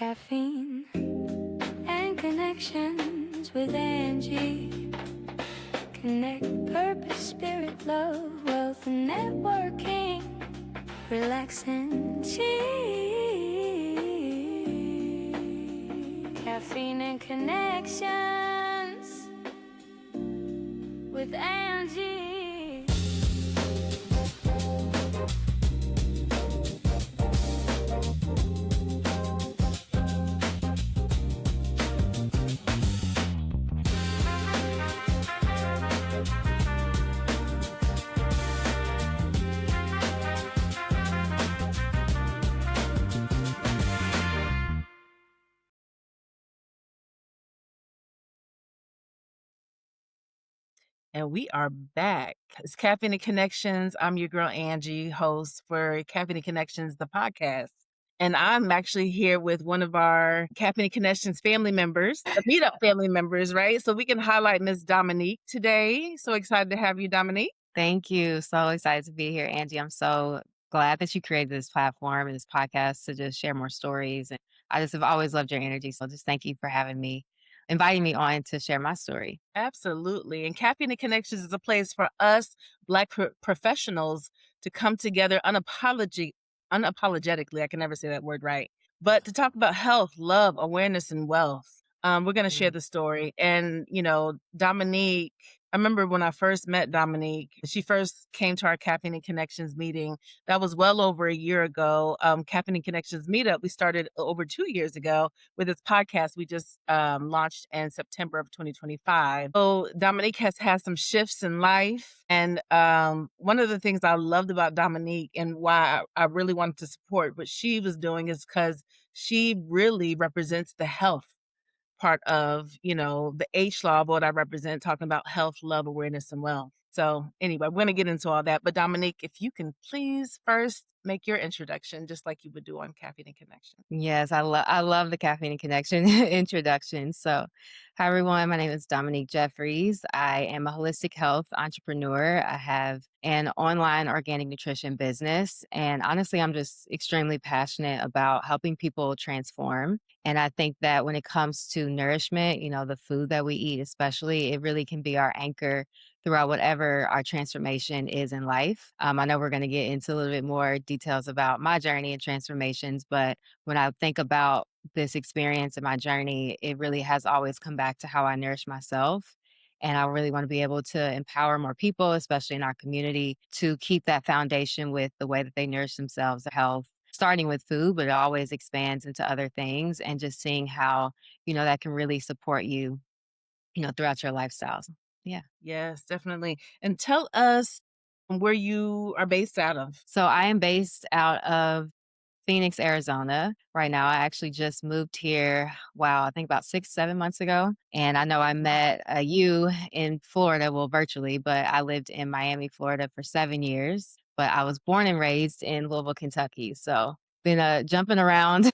Caffeine and connections with Angie. Connect purpose, spirit, love, wealth, and networking. Relax and chill. Caffeine and connections with Angie. And we are back. It's Caffeine and Connections. I'm your girl, Angie, host for Caffeine and Connections, the podcast. And I'm actually here with one of our Caffeine and Connections family members, the Meetup family members, right? So we can highlight Miss Dominique today. So excited to have you, Dominique. Thank you. So excited to be here, Angie. I'm so glad that you created this platform and this podcast to just share more stories. And I just have always loved your energy. So just thank you for inviting me on to share my story. Absolutely. And Caffeine and Connections is a place for us Black professionals to come together unapologetically. I can never say that word right. But to talk about health, love, awareness, and wealth. We're going to share the story. And, Dominique, I remember when I first met Dominique, she first came to our Caffeine and Connections meeting. That was well over a year ago. Caffeine and Connections meetup, we started over 2 years ago with this podcast we just launched in September of 2025. So Dominique has had some shifts in life. And one of the things I loved about Dominique and why I really wanted to support what she was doing is because she really represents the health part of, the H law of what I represent, talking about health, love, awareness, and wealth. So anyway, we're going to get into all that. But Dominique, if you can please first make your introduction, just like you would do on Caffeine and Connection. Yes, I love the Caffeine and Connection introduction. So, hi everyone. My name is Dominique Jeffries. I am a holistic health entrepreneur. I have an online organic nutrition business, and honestly, I'm just extremely passionate about helping people transform. And I think that when it comes to nourishment, the food that we eat, especially, it really can be our anchor throughout whatever our transformation is in life. I know we're going to get into a little bit more details about my journey and transformations, but when I think about this experience and my journey, it really has always come back to how I nourish myself. And I really want to be able to empower more people, especially in our community, to keep that foundation with the way that they nourish themselves, their health, starting with food, but it always expands into other things and just seeing how, that can really support you, throughout your lifestyles. Yeah. Yes, definitely. And tell us where you are based out of. So I am based out of Phoenix, Arizona. Right now, I actually just moved here. Wow, I think about 6, 7 months ago. And I know I met you in Florida, well, virtually, but I lived in Miami, Florida for 7 years. But I was born and raised in Louisville, Kentucky. So been jumping around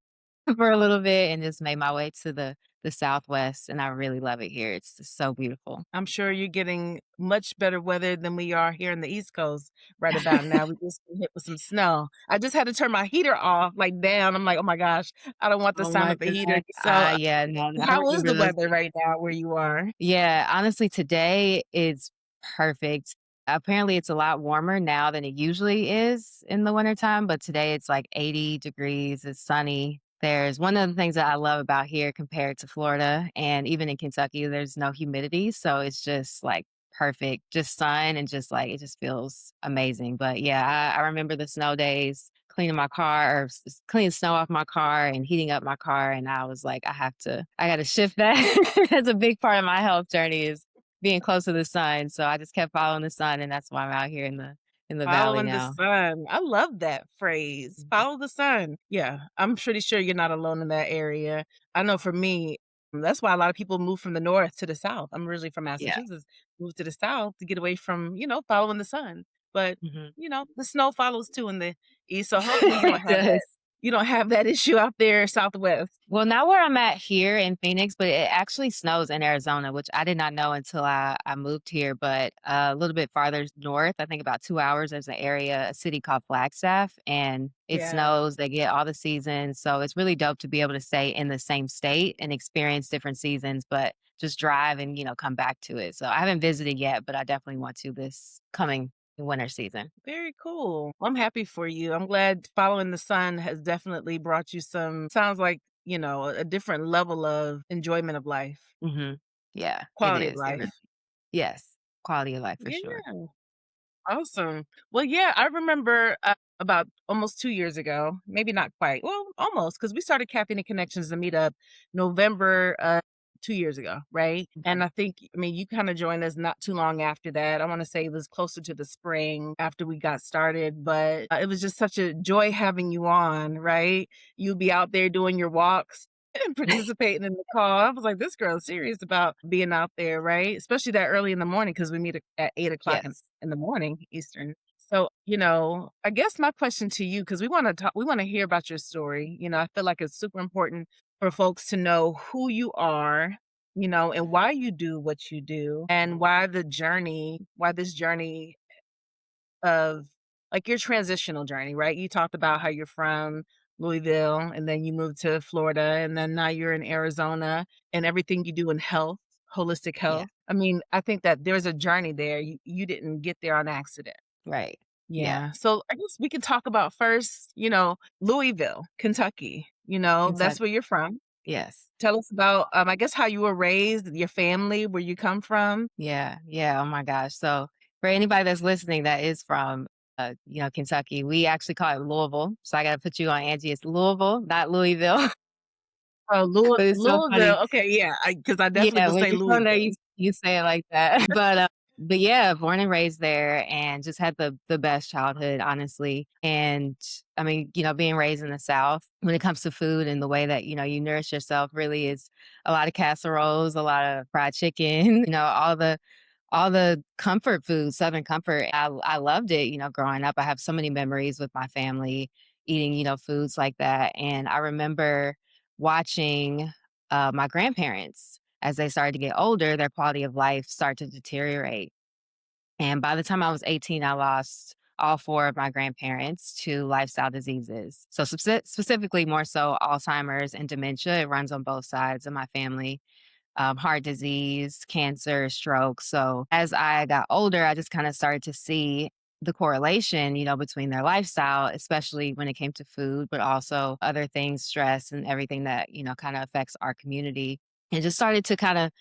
for a little bit and just made my way to the Southwest. And I really love it here. It's just so beautiful. I'm sure you're getting much better weather than we are here in the East Coast right about now. We just been hit with some snow. I just had to turn my heater off, like down. I'm like, oh my gosh, I don't want the Oh sound my of the heater. goodness. So, Yeah, no, I how is remember the those. weather right now where you are? Yeah, honestly, today is perfect. Apparently, it's a lot warmer now than it usually is in the wintertime, but today it's like 80 degrees. It's sunny. There's one of the things that I love about here compared to Florida and even in Kentucky, there's no humidity. So it's just like perfect, just sun and just like it just feels amazing. But yeah, I remember the snow days, cleaning my car or cleaning snow off my car and heating up my car. And I was like, I got to shift that. That's a big part of my health journey is being close to the sun. So I just kept following the sun. And that's why I'm out here in the valley Following the now. sun. I love that phrase. Mhm. Follow the sun. Yeah, I'm pretty sure you're not alone in that area. I know for me, that's why a lot of people move from the north to the south. I'm originally from Yeah. Massachusetts, moved to the south to get away from, following the sun. But, Mhm. the snow follows too in the east. So hopefully you don't It have that does. You don't have that issue out there Southwest. Well, not where I'm at here in Phoenix, but it actually snows in Arizona, which I did not know until I moved here. But a little bit farther north, I think about 2 hours, there's an area, a city called Flagstaff, and it Yeah. snows. They get all the seasons. So it's really dope to be able to stay in the same state and experience different seasons, but just drive and, come back to it. So I haven't visited yet, but I definitely want to this coming winter season. Very cool. Well, I'm happy for you. I'm glad following the sun has definitely brought you some, sounds like, a different level of enjoyment of life, Hmm. Yeah, it quality of is. It life. really, yes, quality of life for sure. Yeah. Awesome. Well, yeah, I remember about almost 2 years ago, maybe not quite, well, almost, because we started Caffeine and Connections to meet up November 2 years ago, right? And I think, I mean, you kind of joined us not too long after that. I want to say it was closer to the spring after we got started, but it was just such a joy having you on, right? You'd be out there doing your walks and participating in the call. I was like, this girl's serious about being out there, right? Especially that early in the morning because we meet at 8 o'clock Yes. in the morning Eastern. So, I guess my question to you, because we want to hear about your story. I feel like it's super important for folks to know who you are, and why you do what you do and why this journey of like your transitional journey, right? You talked about how you're from Louisville and then you moved to Florida and then now you're in Arizona and everything you do in health, holistic Yeah. health. I mean, I think that there's a journey there. You didn't get there on accident. Right. Yeah. Yeah. So I guess we can talk about first, Louisville, Kentucky. That's Kentucky. where you're from. Yes. Tell us about, I guess, how you were raised, your family, where you come from. Yeah. Yeah. Oh my gosh. So for anybody that's listening that is from Kentucky, we actually call it Louisville. So I gotta put you on Angie. It's Louisville, not Louisville. Oh, But it's so funny. Louisville. Okay, yeah, because I definitely Yeah, would when say you're from there, Louisville. you say it like that. But yeah, born and raised there and just had the best childhood, honestly. And I mean, being raised in the South, when it comes to food and the way that, you nourish yourself really is a lot of casseroles, a lot of fried chicken, all the comfort food, Southern comfort. I loved it, growing up. I have so many memories with my family eating, foods like that. And I remember watching my grandparents as they started to get older, their quality of life started to deteriorate. And by the time I was 18, I lost all four of my grandparents to lifestyle diseases. So specifically, more so Alzheimer's and dementia. It runs on both sides of my family. Heart disease, cancer, stroke. So as I got older, I just kind of started to see the correlation, between their lifestyle, especially when it came to food, but also other things, stress and everything that, kind of affects our community. And just started to kind of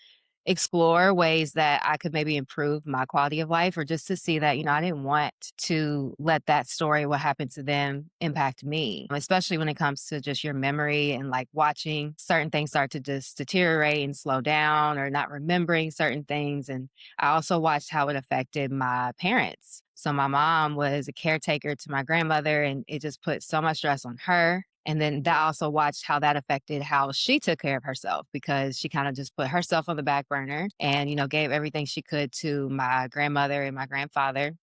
explore ways that I could maybe improve my quality of life or just to see that, I didn't want to let that story, what happened to them, impact me, especially when it comes to just your memory and like watching certain things start to just deteriorate and slow down or not remembering certain things. And I also watched how it affected my parents. So my mom was a caretaker to my grandmother and it just put so much stress on her. And then that also watched how that affected how she took care of herself because she kind of just put herself on the back burner and, gave everything she could to my grandmother and my grandfather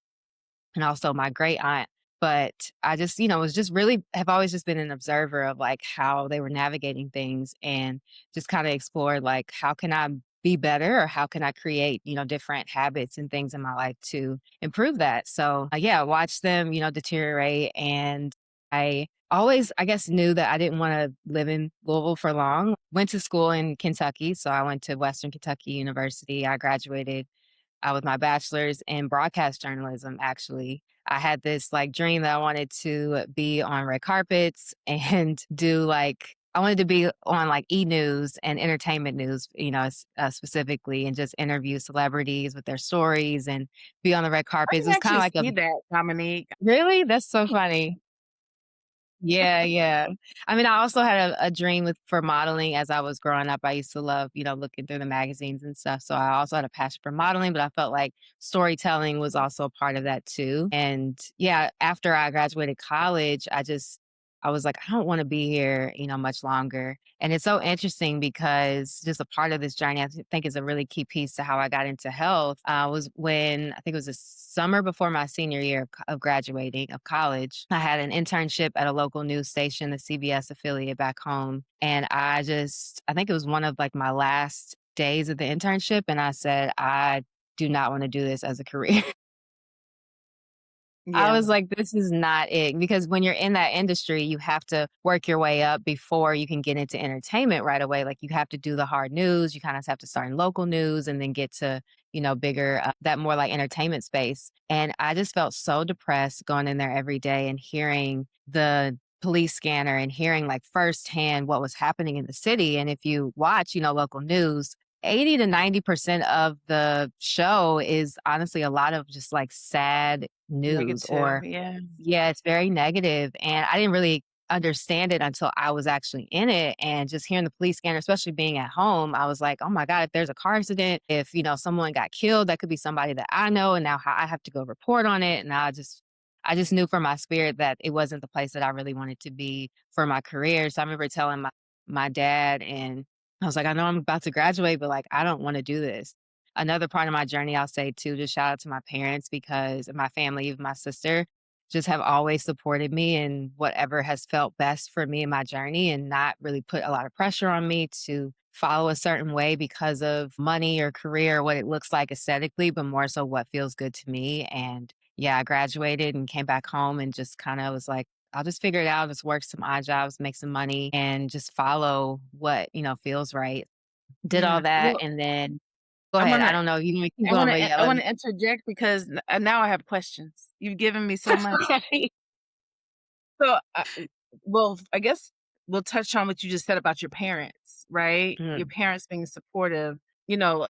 and also my great aunt. But I just, was just really have always just been an observer of like how they were navigating things and just kind of explored like how can I be better or how can I create, different habits and things in my life to improve that. So yeah, I watched them, deteriorate and I always, I guess, knew that I didn't want to live in Louisville for long. Went to school in Kentucky. So I went to Western Kentucky University. I graduated with my bachelor's in broadcast journalism, actually. I had this like dream that I wanted to be on red carpets and do like, I wanted to be on like e-news and entertainment news, specifically, and just interview celebrities with their stories and be on the red I carpets. It can was kind of actually like a, see that, Dominique. really? That's so funny. Yeah, yeah. I mean, I also had a dream for modeling as I was growing up. I used to love, looking through the magazines and stuff. So I also had a passion for modeling, but I felt like storytelling was also a part of that too. And yeah, after I graduated college, I was like, I don't want to be here, much longer. And it's so interesting because just a part of this journey, think is a really key piece to how I got into health, was when I think it was the summer before my senior year of graduating of college. I had an internship at a local news station, the CBS affiliate back home. And I think it was one of like my last days of the internship. And I said, I do not want to do this as a career. I Yeah. was like, this is not it. Because when you're in that industry, you have to work your way up before you can get into entertainment right away. Like you have to do the hard news. You kind of have to start in local news and then get to, bigger, that more like entertainment space. And I just felt so depressed going in there every day and hearing the police scanner and hearing like firsthand what was happening in the city. And if you watch, local news, 80 to 90% of the show is honestly a lot of just like sad news Negative. or Yeah. yeah, it's very negative, and I didn't really understand it until I was actually in it and just hearing the police scanner, especially being at home, I was like, "Oh my god, if there's a car accident, if, someone got killed, that could be somebody that I know, and now how I have to go report on it." And I just knew from my spirit that it wasn't the place that I really wanted to be for my career. So I remember telling my dad, and I was like, "I know I'm about to graduate, but like I don't want to do this." Another part of my journey, I'll say too, just shout out to my parents because my family, even my sister, just have always supported me in whatever has felt best for me in my journey and not really put a lot of pressure on me to follow a certain way because of money or career or what it looks like aesthetically, but more so what feels good to me. And yeah, I graduated and came back home and just kind of was like, I'll just figure it out, just work some odd jobs, make some money, and just follow what, feels right. Did all Yeah. that. Well, And then go I ahead. want I to don't know. You can keep I going, want but to yeah, I let want me. to interject because now I have questions. You've given me so much. Okay. So, well, I guess we'll touch on what you just said about your parents, right? Your Mm, parents being supportive. You know,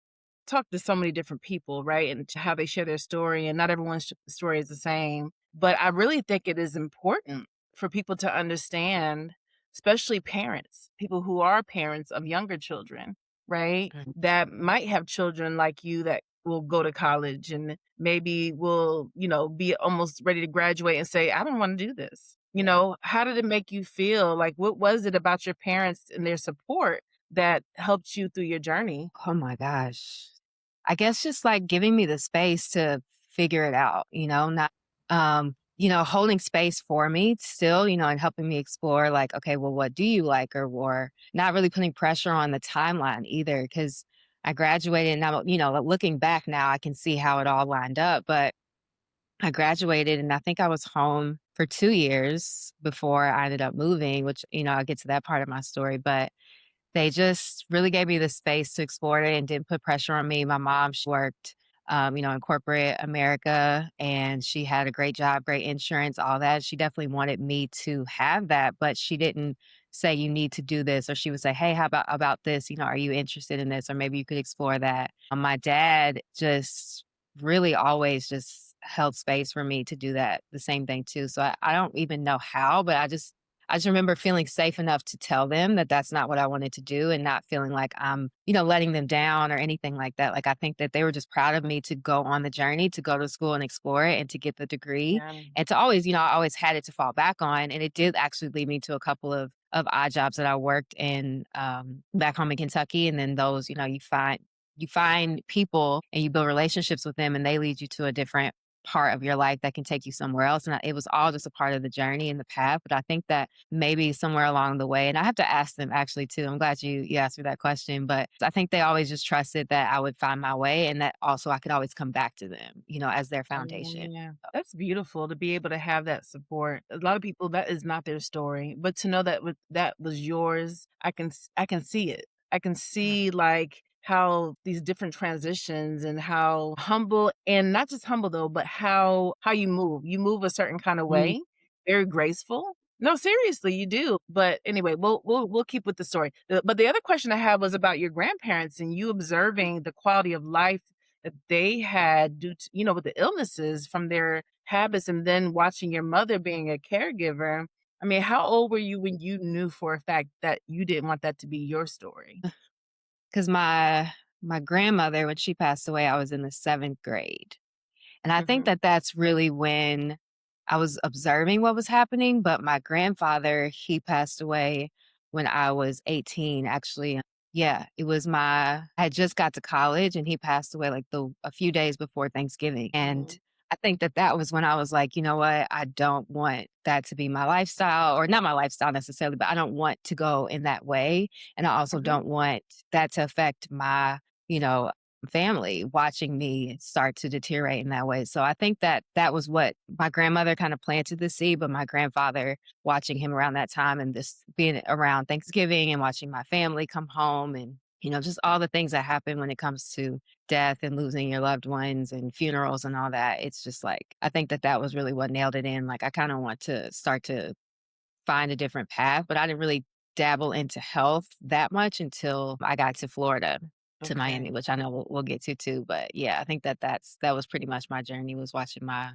talk to so many different people, right? And to how they share their story, and not everyone's story is the same. But I really think it is important for people to understand, especially parents, people who are parents of younger children, right? mm, That might have children like you that will go to college and maybe will, be almost ready to graduate and say, I don't want to do this. yeah. How did it make you feel? Like, what was it about your parents and their support that helped you through your journey? Oh my gosh. I guess just like giving me the space to figure it out, not, holding space for me still, and helping me explore like, okay, well, what do you like? Or not really putting pressure on the timeline either. Cause I graduated and now, looking back now, I can see how it all lined up. But I graduated and I think I was home for 2 years before I ended up moving, which, I'll get to that part of my story. But they just really gave me the space to explore it and didn't put pressure on me. My mom, she worked, in corporate America and she had a great job, great insurance, all that. She definitely wanted me to have that, but she didn't say you need to do this, or she would say, "Hey, how about this? Are you interested in this? Or maybe you could explore that." My dad just really always just held space for me to do that, the same thing too. So I don't even know how, but I just remember feeling safe enough to tell them that that's not what I wanted to do and not feeling like I'm, letting them down or anything like that. Like I think that they were just proud of me to go on the journey, to go to school and explore it and to get the degree Yeah. and to always, I always had it to fall back on. And it did actually lead me to a couple of odd jobs that I worked in back home in Kentucky. And then those, you find people and you build relationships with them and they lead you to a different part of your life that can take you somewhere else. And it was all just a part of the journey and the path. But I think that maybe somewhere along the way, and I have to ask them actually too. I'm glad you asked me that question, but I think they always just trusted that I would find my way and that also I could always come back to them, as their foundation. Yeah. That's beautiful to be able to have that support. A lot of people, that is not their story, but to know that that was yours, I can see it. I can Mm, see like how these different transitions and how humble, and not just humble though, but how you move. You move a certain kind of mm, way, very graceful. No, seriously, you do. But anyway, we'll keep with the story. But the other question I had was about your grandparents and you observing the quality of life that they had due to, with the illnesses from their habits, and then watching your mother being a caregiver. I mean, how old were you when you knew for a fact that you didn't want that to be your story? 'Cause my grandmother, when she passed away, I was in the 7th grade. And I think Mhm. that that's really when I was observing what was happening, but my grandfather, he passed away when I was 18, actually. Yeah, it was I had just got to college and he passed away like a few days before Thanksgiving. And I think that that was when I was like, you know what? I don't want that to be my lifestyle, or not my lifestyle necessarily, but I don't want to go in that way. And I also Mhm. don't want that to affect my, you know, family watching me start to deteriorate in that way. So I think that that was what my grandmother kind of planted the seed, but my grandfather watching him around that time and this being around Thanksgiving and watching my family come home and, just all the things that happen when it comes to death and losing your loved ones and funerals and all that. It's just like, I think that that was really what nailed it in. Like, I kind of want to start to find a different path, but I didn't really dabble into health that much until I got to Florida, to Miami, Okay. which I know we'll get to too. But yeah, I think that that was pretty much my journey, was watching my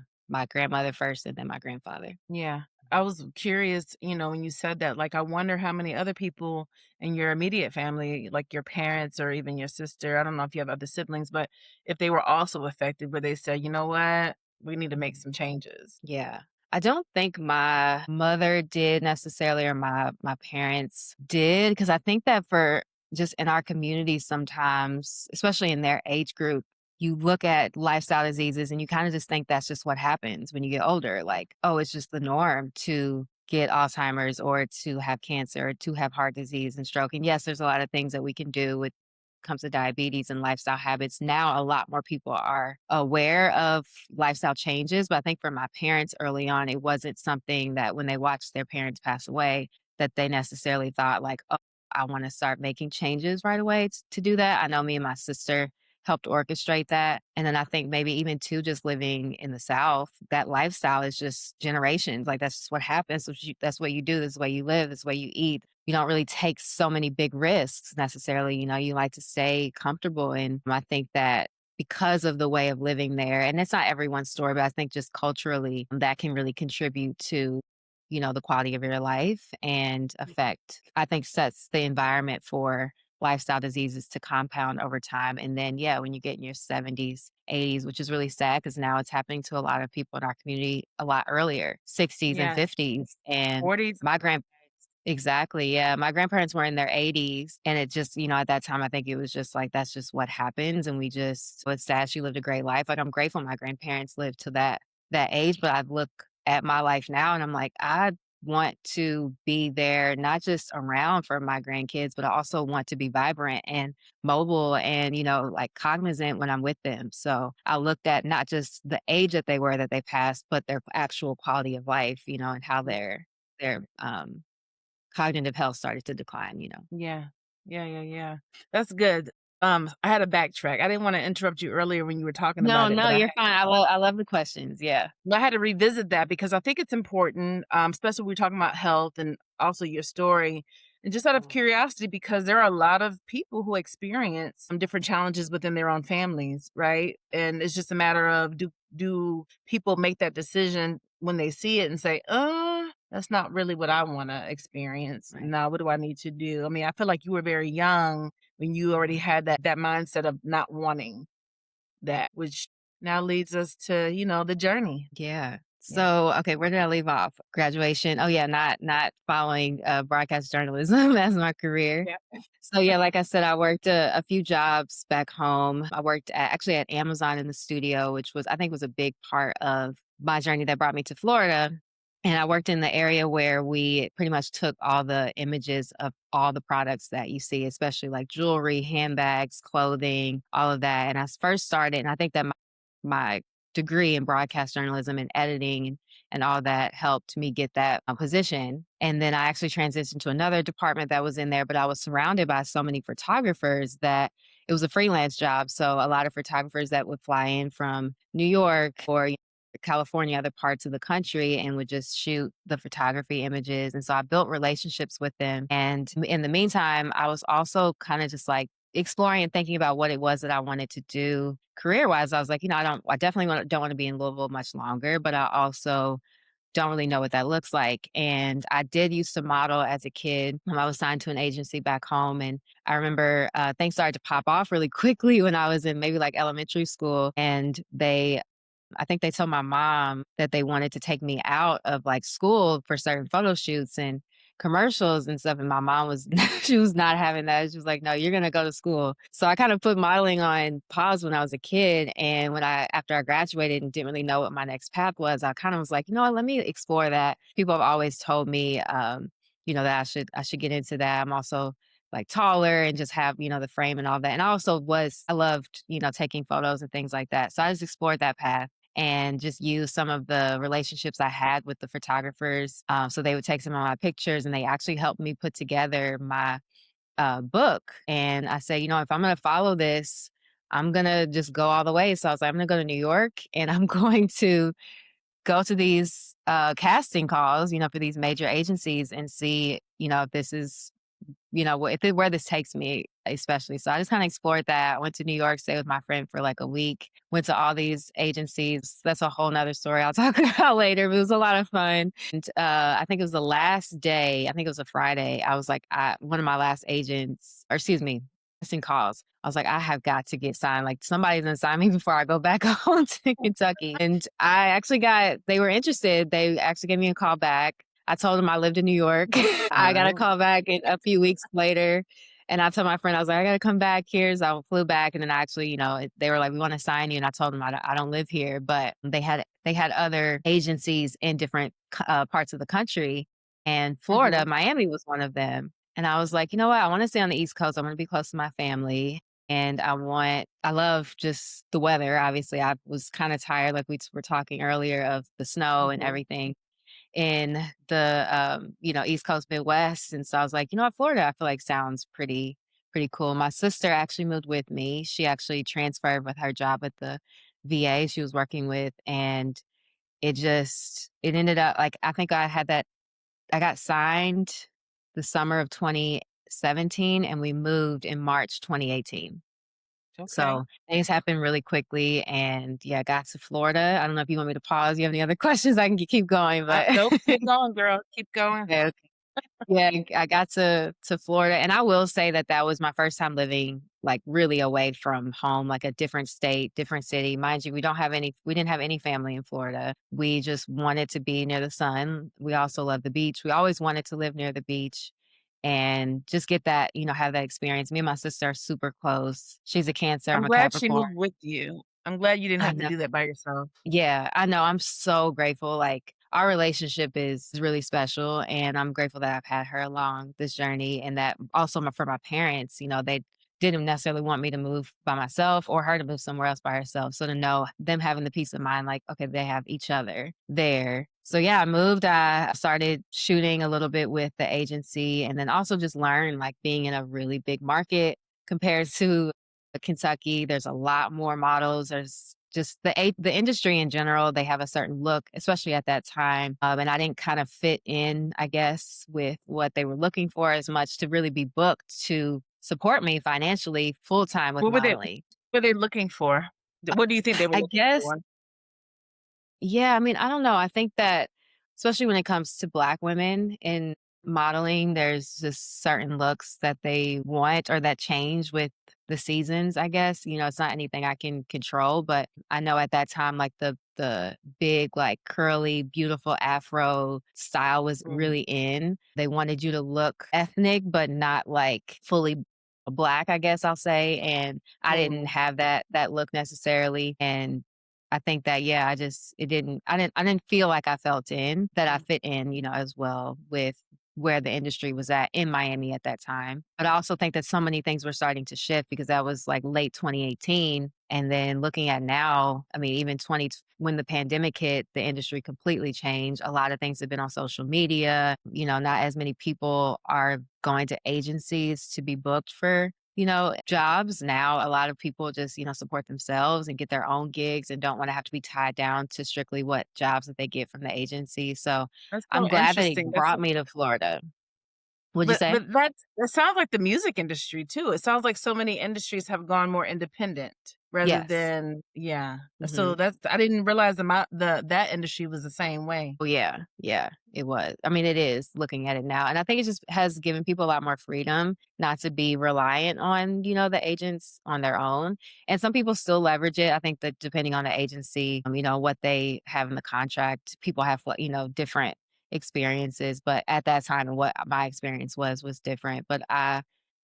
grandmother first and then my grandfather. Yeah. I was curious, when you said that, like, I wonder how many other people in your immediate family, like your parents or even your sister, I don't know if you have other siblings, but if they were also affected where they said, "You know what? We need to make some changes." Yeah. I don't think my mother did necessarily, or my parents did, because I think that for just in our community sometimes, especially in their age group, you look at lifestyle diseases and you kind of just think that's just what happens when you get older. Like, oh, it's just the norm to get Alzheimer's or to have cancer or to have heart disease and stroke. And yes, there's a lot of things that we can do with comes to diabetes and lifestyle habits. Now a lot more people are aware of lifestyle changes, but I think for my parents early on, it wasn't something that when they watched their parents pass away, that they necessarily thought like, oh, I want to start making changes right away to do that. I know me and my sister helped orchestrate that. And then I think maybe even too, just living in the South, that lifestyle is just generations. Like, that's just what happens. That's what you do. This is the way you live. This is the way you eat. You don't really take so many big risks necessarily. You like to stay comfortable. And I think that because of the way of living there, and it's not everyone's story, but I think just culturally, that can really contribute to, the quality of your life and affect, I think, sets the environment for lifestyle diseases to compound over time. And then, yeah, when you get in your 70s, 80s, which is really sad because now it's happening to a lot of people in our community a lot earlier, 60s and Yes. 50s. And 40s. my grandparents, exactly. Yeah. My grandparents were in their 80s. And it just, at that time, I think it was just like, that's just what happens. And it's sad she lived a great life. Like, I'm grateful my grandparents lived to that age, but I look at my life now and I'm like, I want to be there, not just around for my grandkids, but I also want to be vibrant and mobile and, like cognizant when I'm with them. So I looked at not just the age that they passed, but their actual quality of life, and how their cognitive health started to decline. Yeah. Yeah, yeah, yeah. That's good. I had to backtrack. I didn't wanna interrupt you earlier when you were talking No, about it, no, but you're fine. I love the questions. Yeah. I had to revisit that because I think it's important, especially when we're talking about health and also your story. And just out of curiosity, because there are a lot of people who experience some different challenges within their own families, right? And it's just a matter of do people make that decision when they see it and say, that's not really what I want to experience. Right. Now, what do I need to do? I mean, I feel like you were very young when you already had that mindset of not wanting that, which now leads us to, the journey. Yeah. Yeah. So, okay, where did I leave off? Graduation. Oh yeah, not following broadcast journalism as my career. Yeah. So yeah, like I said, I worked a few jobs back home. I worked actually at Amazon in the studio, which was, I think, was a big part of my journey that brought me to Florida. And I worked in the area where we pretty much took all the images of all the products that you see, especially like jewelry, handbags, clothing, all of that. And I first started, and I think that my degree in broadcast journalism and editing and all that helped me get that position. And then I actually transitioned to another department that was in there, but I was surrounded by so many photographers that it was a freelance job. So a lot of photographers that would fly in from New York or California, other parts of the country, and would just shoot the photography images. And so I built relationships with them. And in the meantime, I was also kind of just like exploring and thinking about what it was that I wanted to do career wise. I was like, I definitely don't want to be in Louisville much longer, but I also don't really know what that looks like. And I did used to model as a kid. I was signed to an agency back home. And I remember things started to pop off really quickly when I was in maybe like elementary school. And they I think they told my mom that they wanted to take me out of like school for certain photo shoots and commercials and stuff. And my mom was, she was not having that. She was like, no, you're going to go to school. So I kind of put modeling on pause when I was a kid. And after I graduated and didn't really know what my next path was, I kind of was like, you know what, let me explore that. People have always told me, that I should get into that. I'm also like taller and just have, the frame and all that. And I loved, taking photos and things like that. So I just explored that path and just used some of the relationships I had with the photographers. So they would take some of my pictures and they actually helped me put together my book. And I said, if I'm going to follow this, I'm going to just go all the way. So I was like, I'm going to go to New York and I'm going to go to these casting calls, for these major agencies and see, if this is where this takes me, especially. So I just kind of explored that. I went to New York, stayed with my friend for like a week, went to all these agencies. That's a whole nother story I'll talk about later, but it was a lot of fun. And I think it was the last day, I think it was a Friday. I was like, one of my last agents, or excuse me, casting calls. I was like, I have got to get signed. Like somebody's gonna sign me before I go back home to Kentucky. And they were interested. They actually gave me a call back. I told them I lived in New York. All I got a right. call back a few weeks later. And I told my friend, I was like, I got to come back here. So I flew back. And then actually, they were like, we want to sign you. And I told them I don't live here. But they had other agencies in different parts of the country. And Florida, Hmm. Miami was one of them. And I was like, you know what? I want to stay on the East Coast. I want to be close to my family. And I love just the weather. Obviously, I was kind of tired, like we were talking earlier, of the snow and Hmm. everything in the East Coast Midwest. And so I was like, what, Florida I feel like sounds pretty cool. My sister actually moved with me. She actually transferred with her job at the VA she was working with. And it ended up like I think I got signed the summer of 2017 and we moved in March 2018. Okay. So things happened really quickly and yeah, got to Florida. I don't know if you want me to pause. You have any other questions? I can keep going, but Nope. Keep going, girl. Keep going. yeah, yeah, I got to Florida, and I will say that that was my first time living, like, really away from home, like, a different state, different city. Mind you, we didn't have any family in Florida. We just wanted to be near the sun. We also love the beach. We always wanted to live near the beach and just get that, have that experience. Me and my sister are super close. She's a Cancer, I'm I'm a glad she Capricorn. moved with you. I'm glad you didn't I have to know. do that by yourself. Yeah, I know. I'm so grateful. Like our relationship is really special, and I'm grateful that I've had her along this journey, and that also for my parents. They didn't necessarily want me to move by myself or her to move somewhere else by herself. So to know them having the peace of mind, like okay, they have each other there. So yeah, I moved. I started shooting a little bit with the agency, and then also just learned like being in a really big market compared to Kentucky. There's a lot more models. There's just the industry in general. They have a certain look, especially at that time. And I didn't kind of fit in, I guess, with what they were looking for as much to really be booked to support me financially full time with What modeling. were they looking for? What do you think they were I looking guess for? Yeah, I mean, I don't know. I think that especially when it comes to Black women in modeling, there's just certain looks that they want or that change with the seasons, I guess. It's not anything I can control, but I know at that time like the big like curly beautiful afro style was Mm, really in. They wanted you to look ethnic but not like fully Black, I guess I'll say, and I didn't mm, have that look necessarily. And I think that, yeah, I didn't feel like I felt in that I fit in, as well with where the industry was at in Miami at that time. But I also think that so many things were starting to shift because that was like late 2018. And then looking at now, I mean, even when the pandemic hit, the industry completely changed. A lot of things have been on social media. Not as many people are going to agencies to be booked for jobs. Now a lot of people just, support themselves and get their own gigs and don't want to have to be tied down to strictly what jobs that they get from the agency. So that's so I'm glad that it interesting. brought me to Florida. What'd you But say? that sounds like the music industry too. It sounds like so many industries have gone more independent. rather Yes. than yeah. So Mhm. that's I didn't realize the that industry was the same way. Oh, yeah, yeah, it was. I mean, it is looking at it now, and I think it just has given people a lot more freedom not to be reliant on, the agents on their own, and some people still leverage it. I think that depending on the agency, what they have in the contract, people have, different experiences, but at that time, what my experience was different, but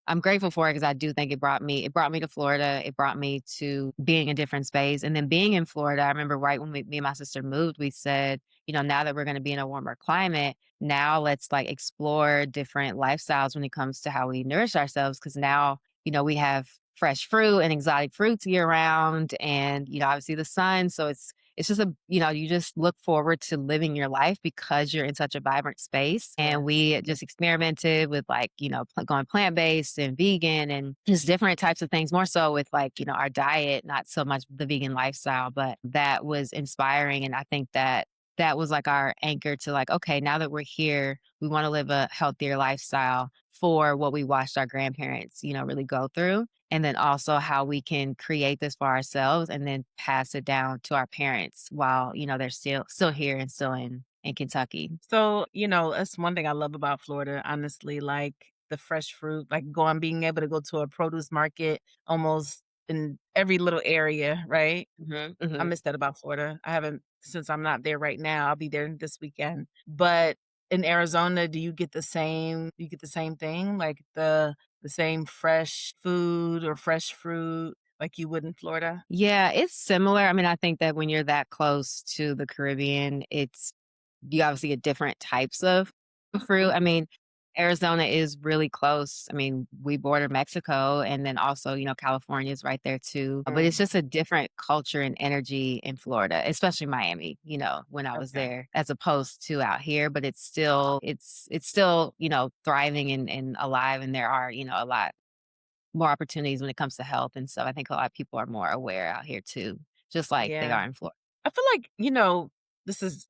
I'm grateful for it because I do think it brought me to Florida. It brought me to being in different space. And then being in Florida, I remember right when me and my sister moved, we said, now that we're going to be in a warmer climate, now let's like explore different lifestyles when it comes to how we nourish ourselves. Cause now, we have fresh fruit and exotic fruits year round and, obviously the sun. So it's just you just look forward to living your life because you're in such a vibrant space. And Yes. we just experimented with like, going plant based and vegan and just different types of things, more so with like, our diet, not so much the vegan lifestyle, but that was inspiring. And I think that was like our anchor to like, okay, now that we're here, we want to live a healthier lifestyle for what we watched our grandparents, really go through. And then also how we can create this for ourselves and then pass it down to our parents while, they're still here and still in Kentucky. So, that's one thing I love about Florida, honestly, like the fresh fruit, like being able to go to a produce market almost in every little area, right? Mhm, I mhm. miss that about Florida. I haven't since I'm not there right now. I'll be there this weekend. But in Arizona, do you get the same thing? Like the same fresh food or fresh fruit like you would in Florida? Yeah, it's similar. I mean, I think that when you're that close to the Caribbean, you obviously get different types of fruit. I mean, Arizona is really close. I mean, we border Mexico and then also, California is right there too. But it's Mm, just a different culture and energy in Florida, especially Miami, when I was okay. there as opposed to out here. But it's still, thriving and alive and there are, a lot more opportunities when it comes to health. And so I think a lot of people are more aware out here too, just like they Yeah. are in Florida. I feel like, this is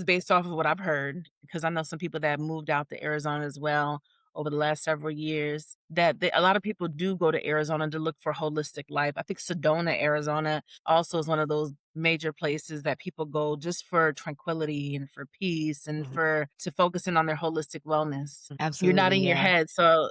based off of what I've heard because I know some people that moved out to Arizona as well over the last several years that a lot of people do go to Arizona to look for holistic life. I think Sedona, Arizona also is one of those major places that people go just for tranquility and for peace and Mhm. for to focus in on their holistic wellness. You're Absolutely. nodding your Yeah. head, so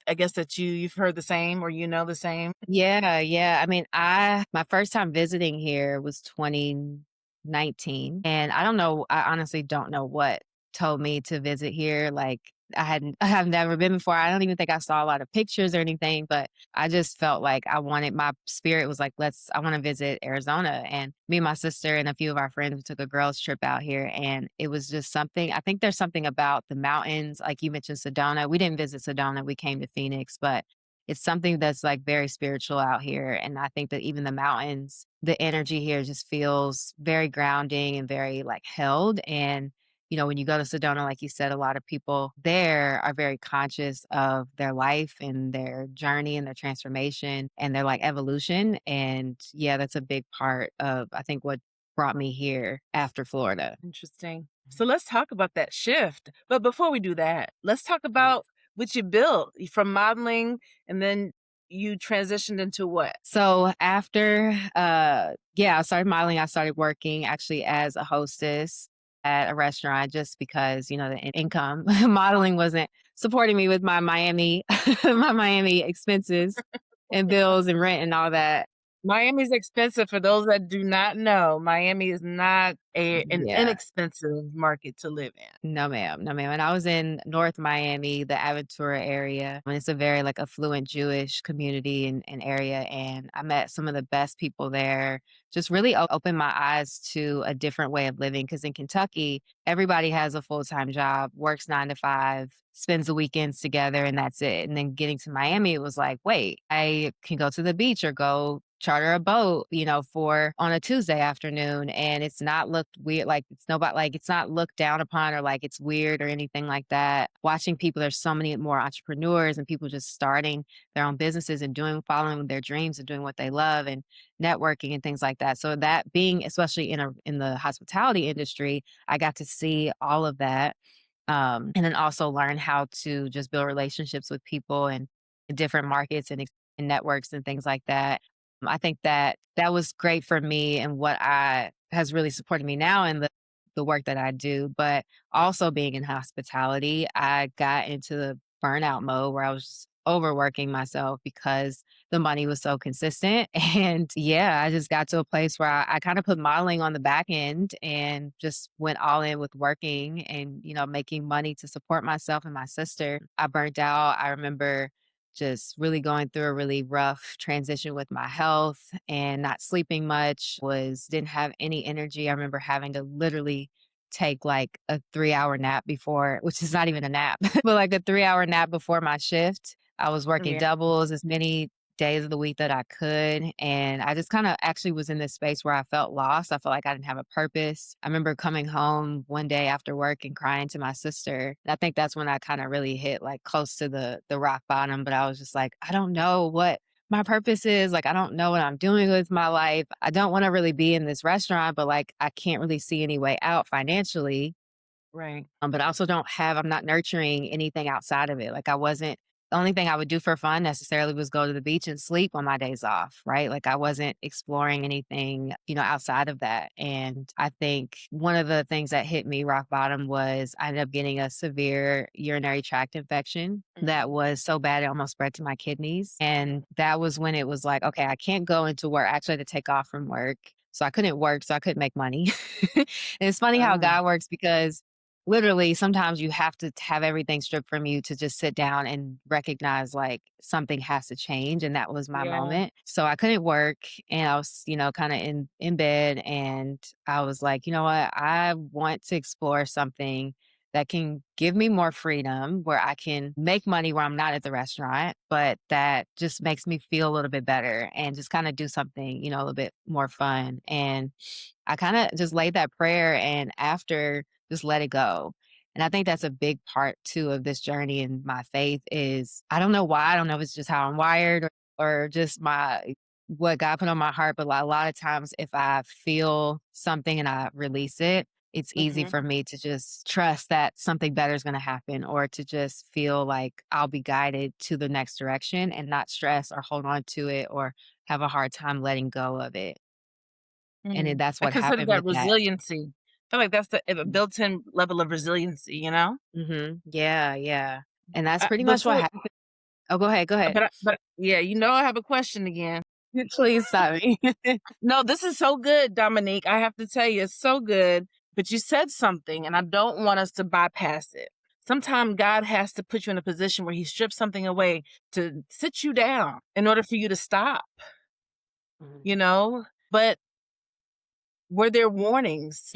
I guess that you've heard the same or you know the same. Yeah, yeah. I mean, my first time visiting here was 2019, and I don't know, I honestly don't know what told me to visit here. Like I have never been before. I don't even think I saw a lot of pictures or anything, but I just felt like my spirit was like, I want to visit Arizona. And me and my sister and a few of our friends we took a girls trip out here and it was just something. I think there's something about the mountains, like you mentioned Sedona. We didn't visit Sedona, we came to Phoenix, but it's something that's, like, very spiritual out here, and I think that even the mountains, the energy here just feels very grounding and very, like, held, and, when you go to Sedona, like you said, a lot of people there are very conscious of their life and their journey and their transformation and their, like, evolution, and, yeah, that's a big part of, I think, what brought me here after Florida. Interesting. So let's talk about that shift. But before we do that, let's talk Mhm. about what you built from modeling and then you transitioned into what? So after, I started modeling. I started working actually as a hostess at a restaurant just because, the income modeling wasn't supporting me with my Miami, my Miami expenses and bills and rent and all that. Miami's expensive for those that do not know. Miami is not an Yeah. inexpensive market to live in. No, ma'am. No, ma'am. And I was in North Miami, the Aventura area. And it's a very like affluent Jewish community and area. And I met some of the best people there. Just really opened my eyes to a different way of living. Because in Kentucky, everybody has a full time job, works 9 to 5, spends the weekends together, and that's it. And then getting to Miami, it was like, wait, I can go to the beach or go charter a boat, for on a Tuesday afternoon. And it's not looked weird, like it's not looked down upon or like it's weird or anything like that. Watching people, there's so many more entrepreneurs and people just starting their own businesses and following their dreams and doing what they love and networking and things like that. So that being, especially in the hospitality industry, I got to see all of that. And then also learn how to just build relationships with people and different markets and networks and things like that. I think that that was great for me and what I has really supported me now in the work that I do. But also being in hospitality, I got into the burnout mode where I was just overworking myself because the money was so consistent. And yeah, I just got to a place where I kind of put modeling on the back end and just went all in with working and, making money to support myself and my sister. I burnt out. I remember just really going through a really rough transition with my health and not sleeping much, was didn't have any energy. I remember having to literally take like a 3-hour nap before, which is not even a nap, but like a 3-hour nap before my shift. I was working Yeah. doubles as many days of the week that I could. And I just kind of actually was in this space where I felt lost. I felt like I didn't have a purpose. I remember coming home one day after work and crying to my sister. And I think that's when I kind of really hit like close to the rock bottom. But I was just like, I don't know what my purpose is. Like, I don't know what I'm doing with my life. I don't want to really be in this restaurant, but like, I can't really see any way out financially. Right. But I also I'm not nurturing anything outside of it. Like the only thing I would do for fun necessarily was go to the beach and sleep on my days off, right? Like I wasn't exploring anything, outside of that. And I think one of the things that hit me rock bottom was I ended up getting a severe urinary tract infection that was so bad it almost spread to my kidneys. And that was when it was like, okay, I can't go into work. I actually had to take off from work. So I couldn't work, so I couldn't make money. And it's funny how Mm. God works because literally, sometimes you have to have everything stripped from you to just sit down and recognize like something has to change. And that was my Yeah. moment. So I couldn't work and I was, kind of in bed. And I was like, you know what? I want to explore something that can give me more freedom where I can make money where I'm not at the restaurant, but that just makes me feel a little bit better and just kind of do something, a little bit more fun. And I kind of just laid that prayer and after just let it go. And I think that's a big part too of this journey in my faith is I don't know why. I don't know if it's just how I'm wired or just what God put on my heart. But a lot of times if I feel something and I release it, it's easy Mhm. for me to just trust that something better is going to happen or to just feel like I'll be guided to the next direction and not stress or hold on to it or have a hard time letting go of it. And then Mm. that's I what consider happened that with that. resiliency. I feel like that's a built-in level of resiliency, you know? Yeah, yeah. And that's pretty much what Before happened. Oh, go ahead, go ahead. but yeah, I have a question again. Please stop me. No, this is so good, Dominique. I have to tell you, it's so good. But you said something, and I don't want us to bypass it. Sometimes God has to put you in a position where He strips something away to sit you down in order for you to stop, Mhm. you know? But were there warnings?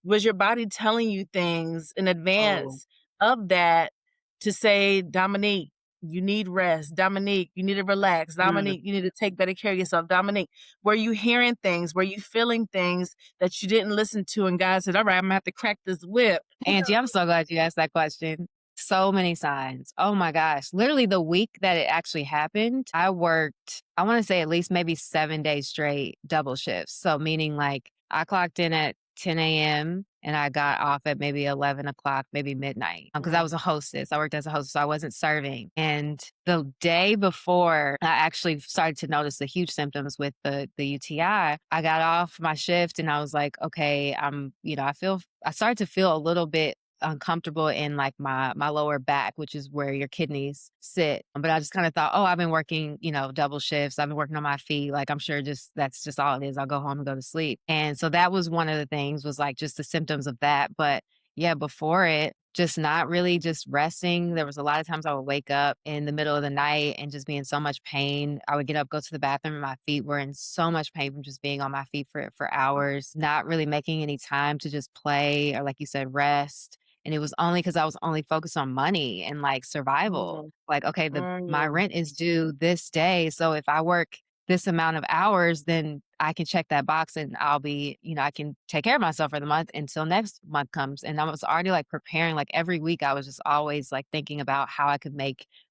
Was your body telling you things in Oh, advance of that to say, Dominique, you need rest. Dominique, you need to relax. mm. Dominique, you need to take better care of yourself. Dominique, were you hearing things? Were you feeling things that you didn't listen to? And God said, all right, I'm gonna have to crack this whip. Angie, I'm so glad you asked that question. So many signs. Oh my gosh. Literally the week that it actually happened, I worked, I want to say at least maybe 7 days straight, double shifts. So meaning like I clocked in at 10 a.m. and I got off at maybe 11 o'clock, maybe midnight. Because I Mm, was a hostess. I worked as a hostess, so I wasn't serving. And the day before I actually started to notice the huge symptoms with the UTI, I got off my shift and I was like, okay, I started to feel a little bit uncomfortable in like my lower back, which is where your kidneys sit. But I just kind of thought, oh, I've been working, double shifts. I've been working on my feet. Like I'm sure just that's just all it is. I'll go home and go to sleep. And so that was one of the things was like just the symptoms of that. But yeah, before it, just not really just resting. There was a lot of times I would wake up in the middle of the night and just be in so much pain. I would get up, go to the bathroom, and my feet were in so much pain from just being on my feet for hours, not really making any time to just play or like you said, rest. And it was only because I was only focused on money and like survival. mm, Like, okay, my mm. rent is due this day. So if I work this amount of hours, then I can check that box and I'll be, I can take care of myself for the month until next month comes. And I was already like preparing, like every week, I was just always like thinking about how I could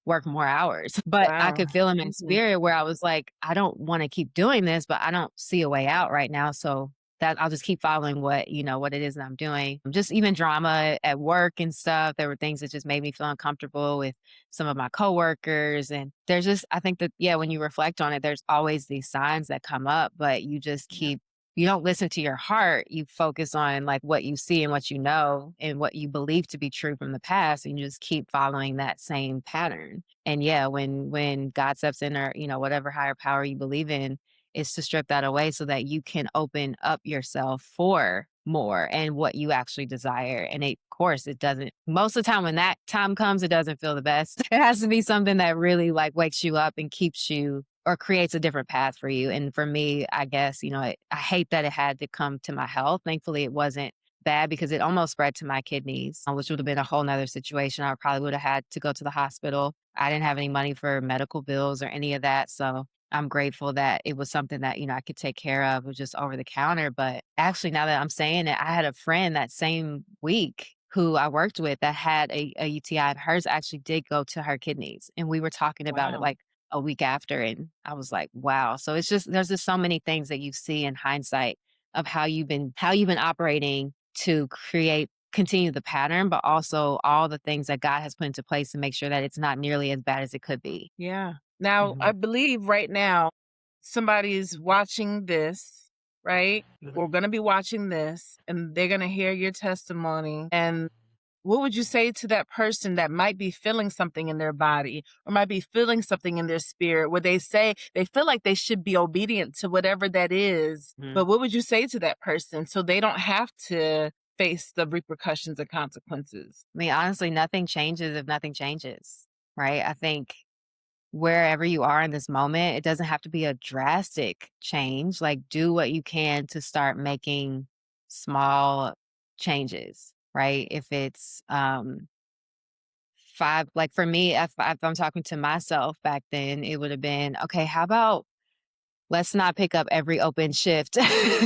work more hours. But I Wow. could feel in my Mhm. spirit where I was like, I don't want to keep doing this, but I don't see a way out right now. So that I'll just keep following what, what it is that I'm doing. Just even drama at work and stuff. There were things that just made me feel uncomfortable with some of my coworkers. And there's just, I think that, yeah, when you reflect on it, there's always these signs that come up, but you just Yeah. you don't listen to your heart. You focus on like what you see and what you know and what you believe to be true from the past. And you just keep following that same pattern. And yeah, when God steps in, or, whatever higher power you believe in, is to strip that away so that you can open up yourself for more and what you actually desire. And of course, it doesn't, most of the time when that time comes, it doesn't feel the best. It has to be something that really like wakes you up and keeps you or creates a different path for you. And for me, I guess, I hate that it had to come to my health. Thankfully, it wasn't bad because it almost spread to my kidneys, which would have been a whole nother situation. I probably would have had to go to the hospital. I didn't have any money for medical bills or any of that. So I'm grateful that it was something that, I could take care of. It was just over the counter. But actually, now that I'm saying it, I had a friend that same week who I worked with that had a UTI, and hers actually did go to her kidneys. And we were talking about it Wow. like a week after. And I was like, wow. So it's just, there's just so many things that you see in hindsight of how you've been operating to continue the pattern, but also all the things that God has put into place to make sure that it's not nearly as bad as it could be. Yeah. Now, I Mhm. believe right now somebody's watching this, right? We're going to be watching this and they're going to hear your testimony. And what would you say to that person that might be feeling something in their body or might be feeling something in their spirit where they say they feel like they should be obedient to whatever that is? Mhm. But what would you say to that person so they don't have to face the repercussions and consequences? I mean, honestly, nothing changes if nothing changes, right? I think wherever you are in this moment, it doesn't have to be a drastic change. Like, do what you can to start making small changes, right? If it's five, like for me, if I'm talking to myself back then, it would have been, okay, how about let's not pick up every open shift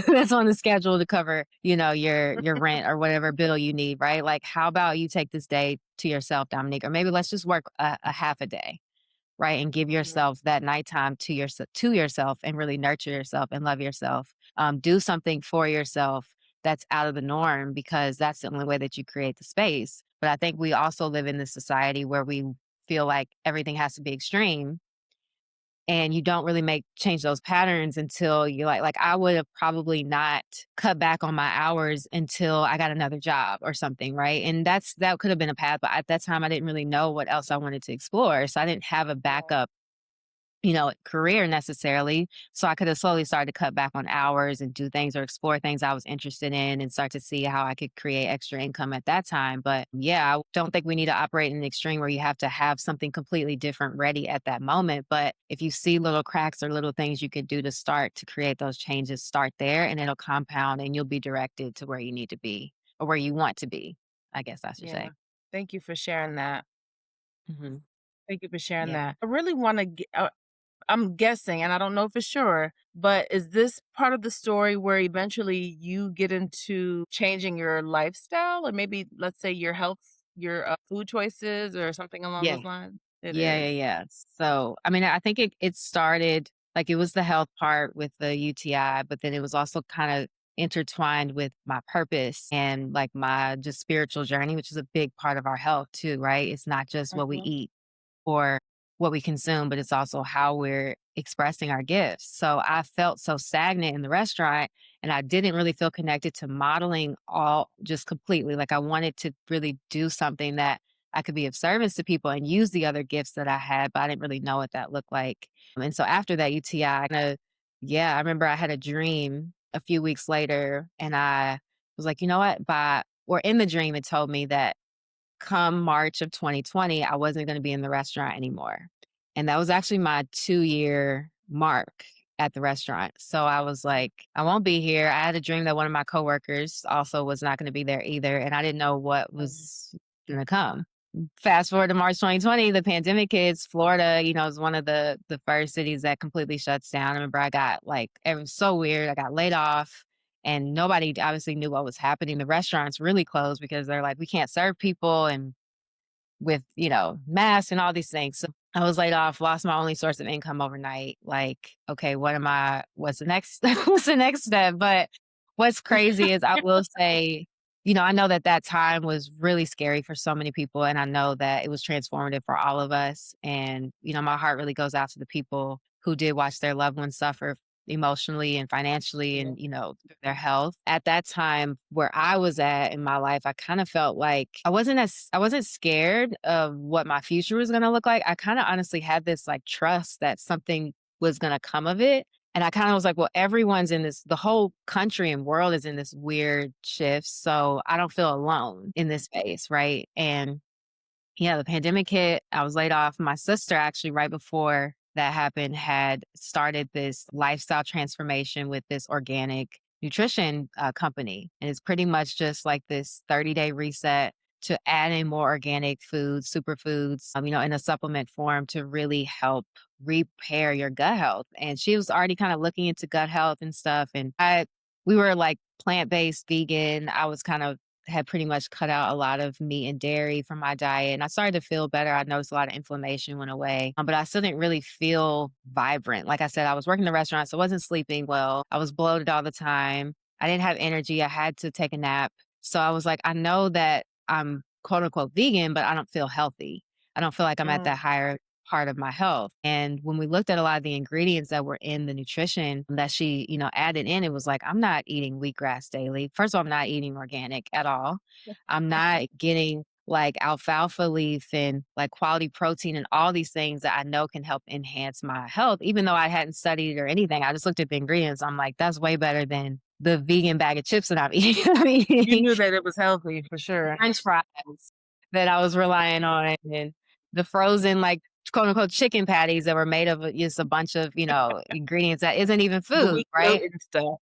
that's on the schedule to cover, your rent or whatever bill you need, right? Like, how about you take this day to yourself, Dominique, or maybe let's just work a half a day, right? And give Mhm. yourself that nighttime to yourself and really nurture yourself and love yourself. Do something for yourself that's out of the norm because that's the only way that you create the space. But I think we also live in this society where we feel like everything has to be extreme and you don't really change those patterns until you like I would have probably not cut back on my hours until I got another job or something, right? And that could have been a path, but at that time I didn't really know what else I wanted to explore. So I didn't have a backup career necessarily. So I could have slowly started to cut back on hours and do things or explore things I was interested in and start to see how I could create extra income at that time. But yeah, I don't think we need to operate in an extreme where you have to have something completely different ready at that moment. But if you see little cracks or little things you could do to start to create those changes, start there and it'll compound and you'll be directed to where you need to be or where you want to be, I guess I should Yeah. say. Thank you for sharing that. Hmm. Thank you for sharing Yeah. that. I really want to I'm guessing, and I don't know for sure, but is this part of the story where eventually you get into changing your lifestyle or maybe, let's say, your health, your food choices or something along Yeah. those lines? It Yeah, is. yeah, yeah. So, I mean, I think it started like it was the health part with the UTI, but then it was also kind of intertwined with my purpose and like my just spiritual journey, which is a big part of our health too, right? It's not just what we Mhm. eat or what we consume, but it's also how we're expressing our gifts. So I felt so stagnant in the restaurant and I didn't really feel connected to modeling all just completely. Like I wanted to really do something that I could be of service to people and use the other gifts that I had, but I didn't really know what that looked like. And so after that UTI, yeah, I remember I had a dream a few weeks later and I was like, you know what? Or in the dream, it told me that come March of 2020, I wasn't going to be in the restaurant anymore. And that was actually my 2-year mark at the restaurant. So I was like, I won't be here. I had a dream that one of my coworkers also was not going to be there either. And I didn't know what Mhm. was going to come. Fast forward to March 2020, the pandemic hits. Florida, is one of the first cities that completely shuts down. I remember I got like, it was so weird. I got laid off and nobody obviously knew what was happening. The restaurants really closed because they're like, we can't serve people and with, masks and all these things. So I was laid off, lost my only source of income overnight. Like, okay, what's the next, what's the next step? But What's crazy is I will say, I know that that time was really scary for so many people, and I know that it was transformative for all of us. And, my heart really goes out to the people who did watch their loved ones suffer emotionally and financially Yeah. and, through their health. At that time where I was at in my life, I kind of felt like I wasn't scared of what my future was going to look like. I kind of honestly had this like trust that something was going to come of it, and I kind of was like, well, everyone's in this, the whole country and world is in this weird shift. So I don't feel alone in this space. Right. And yeah, the pandemic hit. I was laid off. My sister, actually, right before that happened, had started this lifestyle transformation with this organic nutrition company. And it's pretty much just like this 30-day reset to add in more organic foods, superfoods, in a supplement form to really help repair your gut health. And she was already kind of looking into gut health and stuff. And we were like plant-based vegan. I was kind of had pretty much cut out a lot of meat and dairy from my diet. And I started to feel better. I noticed a lot of inflammation went away, but I still didn't really feel vibrant. Like I said, I was working the restaurant, so I wasn't sleeping well. I was bloated all the time. I didn't have energy. I had to take a nap. So I was like, I know that I'm quote unquote vegan, but I don't feel healthy. I don't feel like I'm at Mm, that higher part of my health. And when we looked at a lot of the ingredients that were in the nutrition that she, added in, it was like, I'm not eating wheatgrass daily. First of all, I'm not eating organic at all. I'm not getting like alfalfa leaf and like quality protein and all these things that I know can help enhance my health. Even though I hadn't studied or anything, I just looked at the ingredients. I'm like, that's way better than the vegan bag of chips that I'm eating. I'm you eating knew that it was healthy for sure. French fries that I was relying on, and the frozen, like, quote unquote chicken patties that were made of just a bunch of, ingredients that isn't even The food, wheat right? gluten stuff.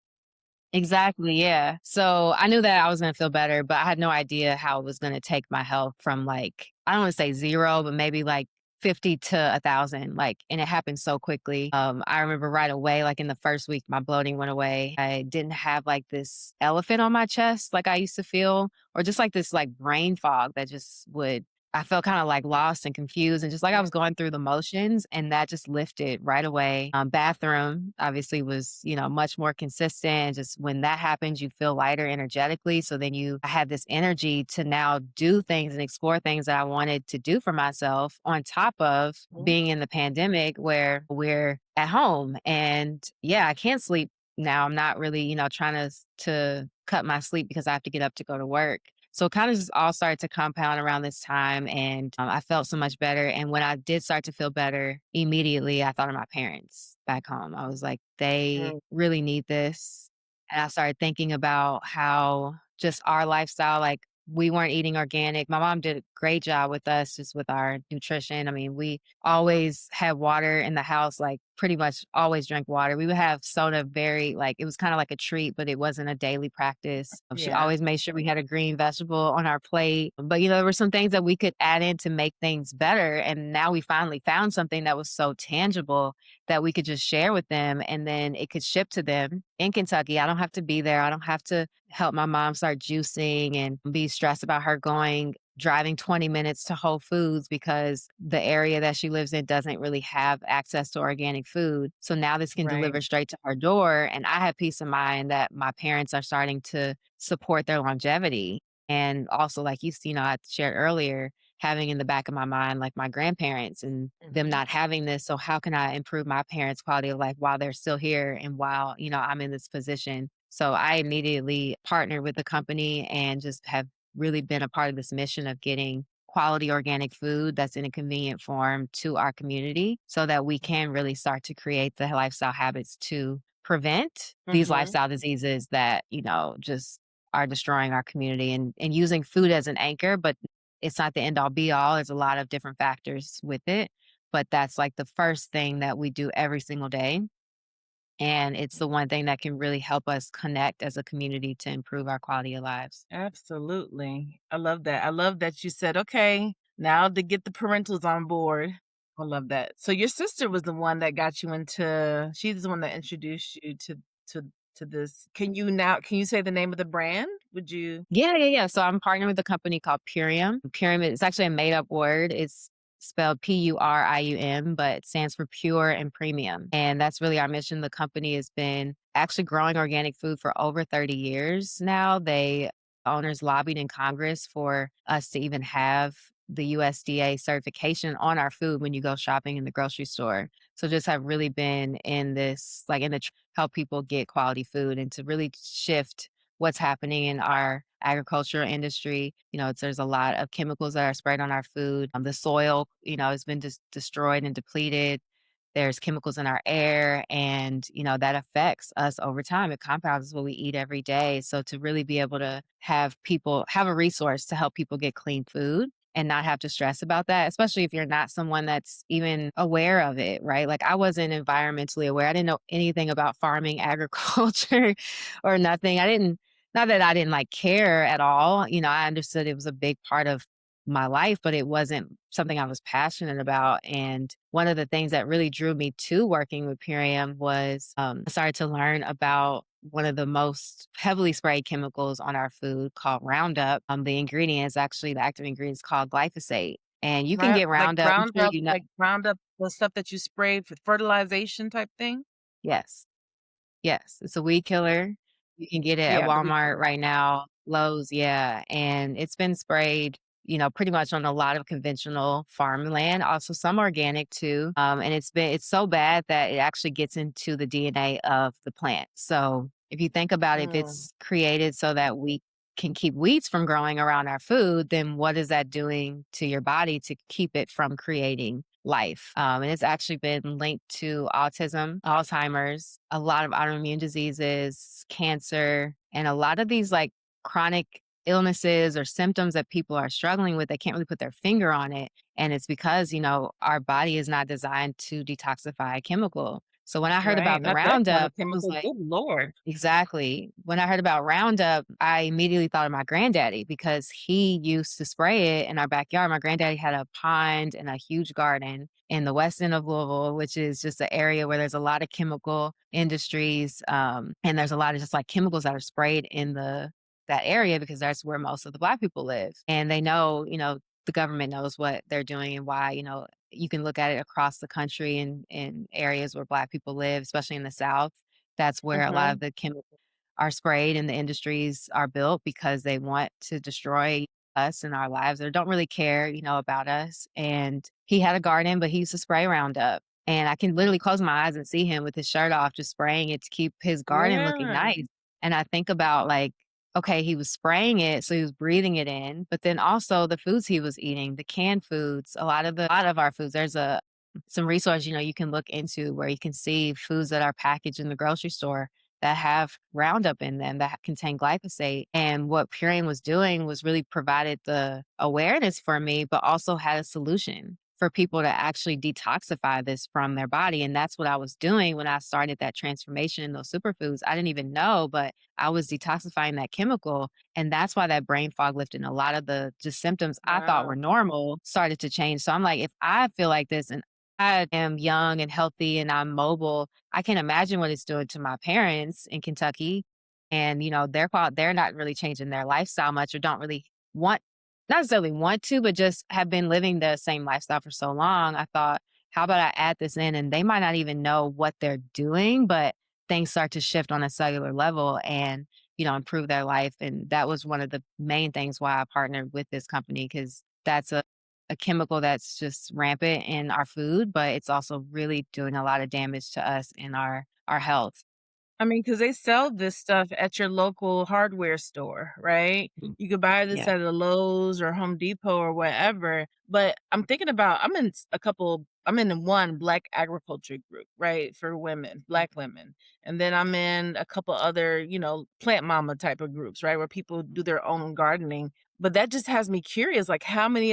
Exactly, yeah. So I knew that I was gonna feel better, but I had no idea how it was gonna take my health from like, I don't wanna say 0, but maybe like 50 to 1,000, like, and it happened so quickly. I remember right away, like in the first week, my bloating went away. I didn't have like this elephant on my chest like I used to feel, or just like this like brain fog that just would I felt kind of like lost and confused and just like I was going through the motions, and that just lifted right away. Bathroom obviously was, much more consistent. Just when that happens, you feel lighter energetically. So then I had this energy to now do things and explore things that I wanted to do for myself on top of Mhm. being in the pandemic where we're at home. And yeah, I can't sleep now. I'm not really, trying to cut my sleep because I have to get up to go to work. So it kind of just all started to compound around this time, and I felt so much better. And when I did start to feel better, immediately I thought of my parents back home. I was like, they Mm, really need this. And I started thinking about how just our lifestyle, like we weren't eating organic. My mom did a great job with us, just with our nutrition. I mean, we always had water in the house, like pretty much always drank water. We would have soda very, like, it was kind of like a treat, but it wasn't a daily practice. She yeah. always made sure we had a green vegetable on our plate. But, there were some things that we could add in to make things better. And now we finally found something that was so tangible that we could just share with them, and then it could ship to them in Kentucky. I don't have to be there. I don't have to help my mom start juicing and be stressed about her driving 20 minutes to Whole Foods because the area that she lives in doesn't really have access to organic food. So now this can Right. deliver straight to her door. And I have peace of mind that my parents are starting to support their longevity. And also, like I shared earlier, having in the back of my mind, like my grandparents and them Mhm. not having this. So how can I improve my parents' quality of life while they're still here and while, I'm in this position? So I immediately partnered with the company and just have really been a part of this mission of getting quality organic food that's in a convenient form to our community so that we can really start to create the lifestyle habits to prevent these Mhm. lifestyle diseases that, just are destroying our community, and using food as an anchor, but it's not the end all be all. There's a lot of different factors with it, but that's like the first thing that we do every single day. And it's the one thing that can really help us connect as a community to improve our quality of lives. Absolutely. I love that. I love that you said, "Okay, now to get the parentals on board." I love that. So your sister was the one that got you into she's the one that introduced you to to this. Can you say the name of the brand? Would you Yeah, yeah, yeah. So I'm partnering with a company called Purium. Purium is actually a made up word. It's spelled Purium, but it stands for pure and premium. And that's really our mission. The company has been actually growing organic food for over 30 years now. Owners lobbied in Congress for us to even have the USDA certification on our food when you go shopping in the grocery store. So just have really been in this, like help people get quality food and to really shift what's happening in our agriculture industry. There's a lot of chemicals that are sprayed on our food. The soil, has been destroyed and depleted. There's chemicals in our air, and that affects us over time. It compounds what we eat every day. So to really be able to have people have a resource to help people get clean food and not have to stress about that, especially if you're not someone that's even aware of it, right? Like I wasn't environmentally aware. I didn't know anything about farming, agriculture, or nothing. Not that I didn't like care at all. I understood it was a big part of my life, but it wasn't something I was passionate about. And one of the things that really drew me to working with Purium was I started to learn about one of the most heavily sprayed chemicals on our food called Roundup. The active ingredient is called glyphosate. And you can Right, get Roundup. I'm sure you know. like Roundup, the stuff that you spray for fertilization type thing? Yes. Yes, it's a weed killer. You can get it at Yeah, the weed Walmart killer. right now, Lowe's, yeah, and it's been sprayed, pretty much on a lot of conventional farmland, also some organic too, and it's so bad that it actually gets into the DNA of the plant. So, if you think about it, if Mm, it's created so that we can keep weeds from growing around our food, then what is that doing to your body to keep it from creating life? And it's actually been linked to autism, Alzheimer's, a lot of autoimmune diseases, cancer, and a lot of these like chronic illnesses or symptoms that people are struggling with. They can't really put their finger on it. And it's because, our body is not designed to detoxify a chemical. So when I heard right, about the not that kind Roundup, of I was chemical, like, good lord. exactly. When I heard about Roundup, I immediately thought of my granddaddy because he used to spray it in our backyard. My granddaddy had a pond and a huge garden in the west end of Louisville, which is just an area where there's a lot of chemical industries, and there's a lot of just like chemicals that are sprayed in that area because that's where most of the Black people live, and they know, the government knows what they're doing and why. You can look at it across the country in areas where Black people live, especially in the South. That's where a lot of Mhm. the chemicals are sprayed and the industries are built because they want to destroy us and our lives or don't really care, about us. And he had a garden, but he used to spray Roundup. And I can literally close my eyes and see him with his shirt off, just spraying it to keep his garden looking Yeah, nice. And I think about like, okay, he was spraying it, so he was breathing it in, but then also the foods he was eating, the canned foods, a lot of our foods. There's some resource, you can look into where you can see foods that are packaged in the grocery store that have Roundup in them that contain glyphosate. And what Purion was doing was really provided the awareness for me, but also had a solution for people to actually detoxify this from their body. And that's what I was doing when I started that transformation in those superfoods. I didn't even know, but I was detoxifying that chemical. And that's why that brain fog lifted and a lot of the just symptoms I thought were wow. normal started to change. So I'm like, if I feel like this and I am young and healthy and I'm mobile, I can imagine what it's doing to my parents in Kentucky. And, they're not really changing their lifestyle much or don't really want, not necessarily want to, but just have been living the same lifestyle for so long. I thought, how about I add this in? And they might not even know what they're doing, but things start to shift on a cellular level and, improve their life. And that was one of the main things why I partnered with this company because that's a chemical that's just rampant in our food, but it's also really doing a lot of damage to us in our health. I mean, because they sell this stuff at your local hardware store, right? Mm. You could buy this Yeah. at a Lowe's or Home Depot or whatever, but I'm thinking about I'm in one Black agriculture group, right, for women, Black women, and then I'm in a couple other, plant mama type of groups, right, where people do their own gardening, but that just has me curious, like, how many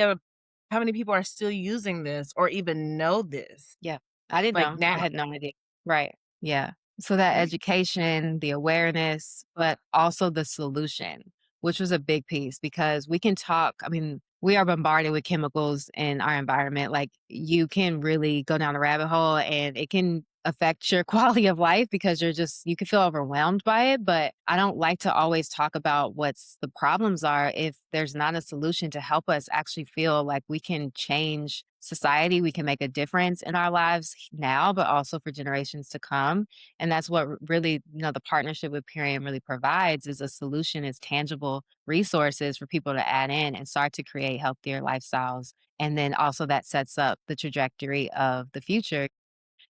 people are still using this or even know this, Yeah. I didn't like, know. I now? had no idea. Right. Yeah. So that Right. education, the awareness, but also the solution, which was a big piece because we can talk. I mean, we are bombarded with chemicals in our environment. Like you can really go down a rabbit hole and it can affect your quality of life because you can feel overwhelmed by it. But I don't like to always talk about what's the problems are if there's not a solution to help us actually feel like we can change society, we can make a difference in our lives now, but also for generations to come. And that's what really, the partnership with Purium really provides is a solution, is tangible resources for people to add in and start to create healthier lifestyles. And then also that sets up the trajectory of the future.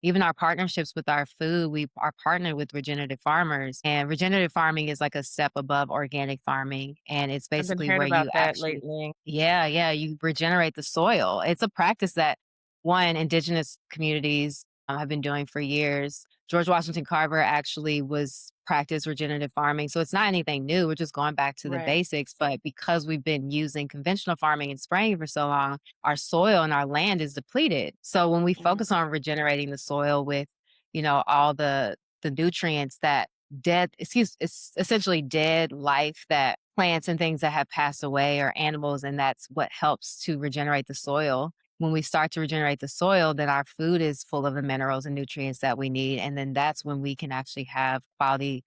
Even our partnerships with our food, we are partnered with regenerative farmers, and regenerative farming is like a step above organic farming. And it's I've been basically hearing where you about that actually, lately. yeah, you regenerate the soil. It's a practice that one, indigenous communities have been doing for years. George Washington Carver actually was practiced regenerative farming. So it's not anything new. We're just going back to the Right. basics. But because we've been using conventional farming and spraying for so long, our soil and our land is depleted. So when we Mm, focus on regenerating the soil with, all the nutrients that it's essentially dead life, that plants and things that have passed away or animals, and that's what helps to regenerate the soil. When we start to regenerate the soil, then our food is full of the minerals and nutrients that we need. And then that's when we can actually have quality,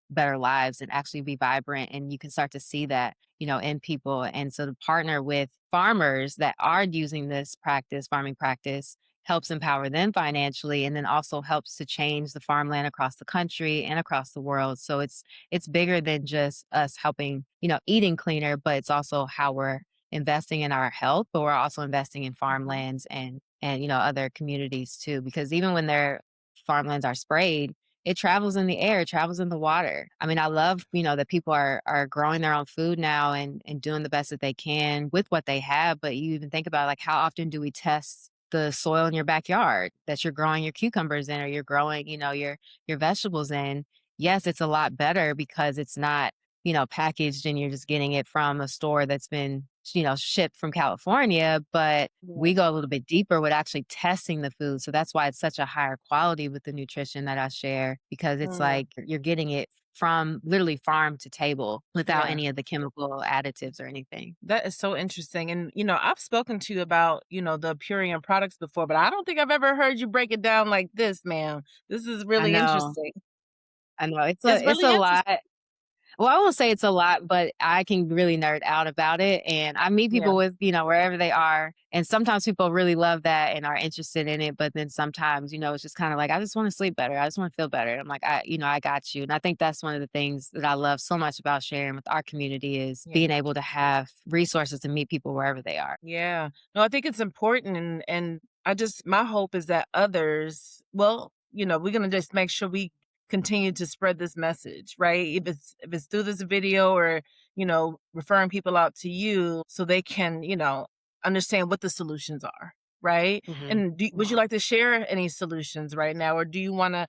better lives and actually be vibrant. And you can start to see that, in people. And so to partner with farmers that are using this practice, farming practice, helps empower them financially and then also helps to change the farmland across the country and across the world. So it's bigger than just us helping, eating cleaner, but it's also how we're investing in our health, but we're also investing in mhm. farmlands and other communities too. Because even when their farmlands are sprayed, it travels in the air, it travels in the water. I mean, I love, that people are growing their own food now and doing the best that they can with what they have. But you even think about like how often do we test the soil in your backyard that you're growing your cucumbers in or you're growing, your vegetables in? Yes, it's a lot better because it's not, packaged and you're just getting it from a store that's been, shipped from California. But Yeah. we go a little bit deeper with actually testing the food. So that's why it's such a higher quality with the nutrition that I share, because it's Mm, like you're getting it from literally farm to table without yeah. any of the chemical additives or anything. That is so interesting. And, I've spoken to you about, the Purium products before, but I don't think I've ever heard you break it down like this, ma'am. This is I really know. interesting. I know. It's It's a it's really a interesting. lot. Well, I won't say it's a lot, but I can really nerd out about it. And I meet Yeah. people with, wherever they are. And sometimes people really love that and are interested in it. But then sometimes, it's just kind of like, I just want to sleep better. I just want to feel better. I'm like, I got you. And I think that's one of the things that I love so much about sharing with our community is Yeah. being able to have resources to meet people wherever they are. Yeah. No, I think it's important and I just my hope is that others, well, we're gonna just make sure we continue to spread this message, right? If it's through this video or, referring people out to you so they can, understand what the solutions are, right? Hmm. And would you like to share any solutions right now, or do you want to?